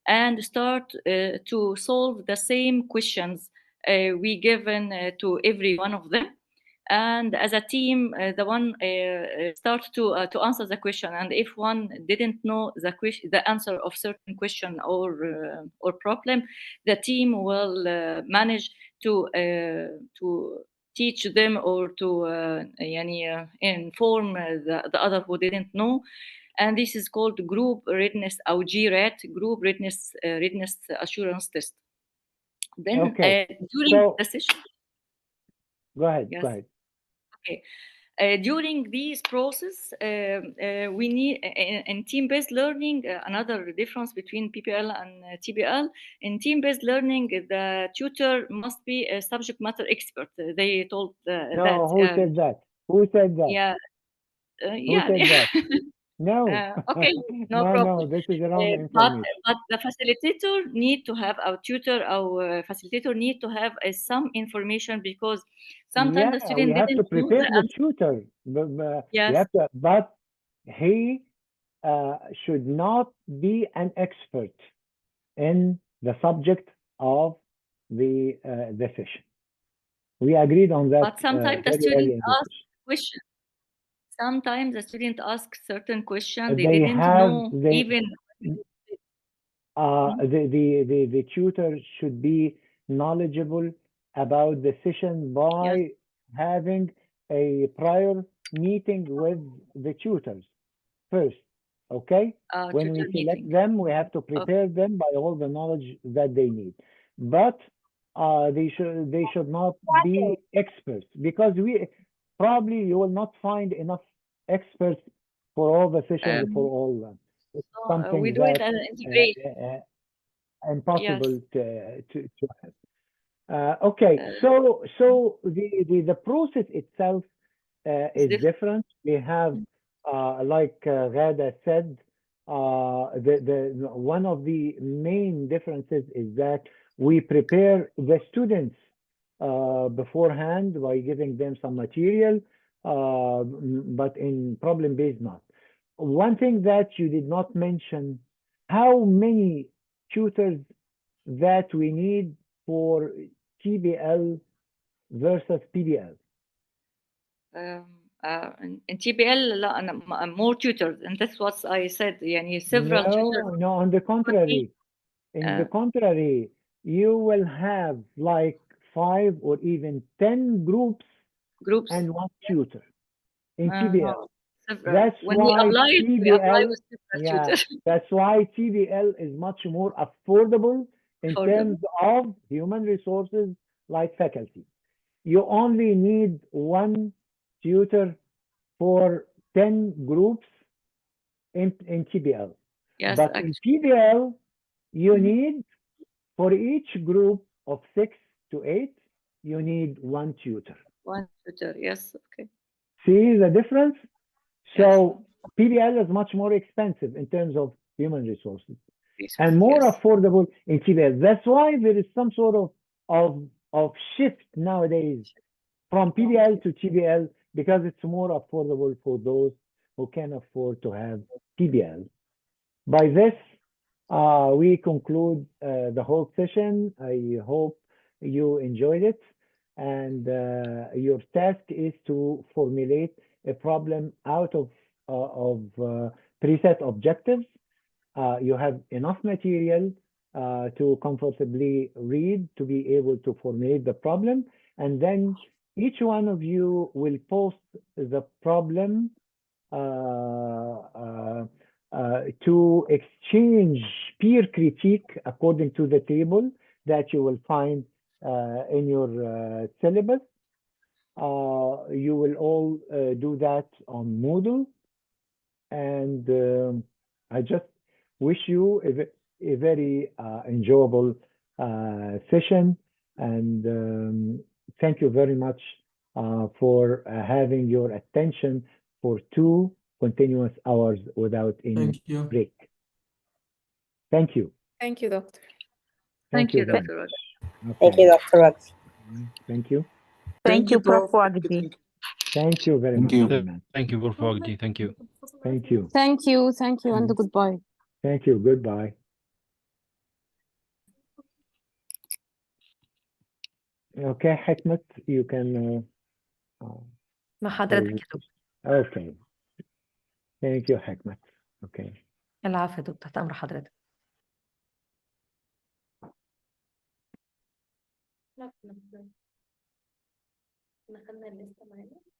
and start to solve the same questions we given to every one of them. And as a team, the one start to answer the question. And if one didn't know the answer of certain question or problem, the team will manage to teach them or to inform the other who didn't know. And this is called group readiness, or GRAT, group readiness assurance test. Then during the session.
Go ahead.
Yes.
Go ahead.
Okay. During this process, we need in team-based learning, another difference between PBL and TBL. In team-based learning, the tutor must be a subject matter expert. They told
No, who said that? Who said that?
Yeah.
Who said that? No.
Okay, no
No,
problem.
no, this is wrong
But
information.
the facilitator need to have our tutor, our facilitator need to have some information because sometimes the
Yeah,
student
we have to
didn't know
prepare the
answer.
tutor.
Yes.
We have to, but he should not be an expert in the subject of the session. We agreed on that
But sometimes the
very early
student
in the
ask questions. Sometimes the student ask certain questions
session.
they
They
didn't
have
know
they
even.
the tutor should be knowledgeable about the session by having a prior meeting with the tutors first. Okay, when we
Tutor
select
meeting.
them, we have to prepare them by all the knowledge that they need. But they should not be experts, because we probably you will not find enough experts for all the sessions for all of them. It's
we
something
do it
that
as an integration.
impossible
Yes.
to have. Okay, so the process itself is different. We have, like Ghada said, the one of the main differences is that we prepare the students beforehand by giving them some material, but in problem-based not. One thing that you did not mention, how many tutors that we need for TBL versus PBL?
In TBL لا أنا more tutors and that's what I said يعني several tutors.
No, on the contrary. In the contrary, you will have like 5 or even 10 groups and one tutor in TBL.
No, several.
That's
When
why
we apply
TBL,
with several tutors.
that's why TBL is much more affordable in terms of human resources like faculty. You only need one tutor for 10 groups in TBL.
Yes,
But in TBL, you need, for each group of 6 to 8, you need one tutor.
One tutor, yes, okay.
See the difference? So PBL is much more expensive in terms of human resources and more affordable in TBL. That's why there is some sort of shift nowadays from PBL to TBL, because it's more affordable for those who can afford to have PBL. By this, we conclude the whole session. I hope you enjoyed it, and your task is to formulate a problem out of preset objectives. You have enough material to comfortably read to be able to formulate the problem, and then each one of you will post the problem to exchange peer critique according to the table that you will find in your syllabus. You will all do that on Moodle, and I just wish you a very enjoyable session, and thank you very much for having your attention for 2 continuous hours without any break. Thank you.
Thank you, Doctor.
Thank you,
very
Dr.
much.
Raj.
Thank you, Dr. Raj.
Thank you.
Thank you, Prof. Wagdi.
Thank you very much.
Thank you, Prof. Wagdi. Thank you.
Thank you.
Thank you, and goodbye.
Thank you. Goodbye. Okay, Hikmat, you can.
مع حضرتك يا دكتور.
Okay. Thank you, Hikmat. Okay.
العفو يا دكتور، تحت أمر حضرتك.
دخلنا الليسته معانا.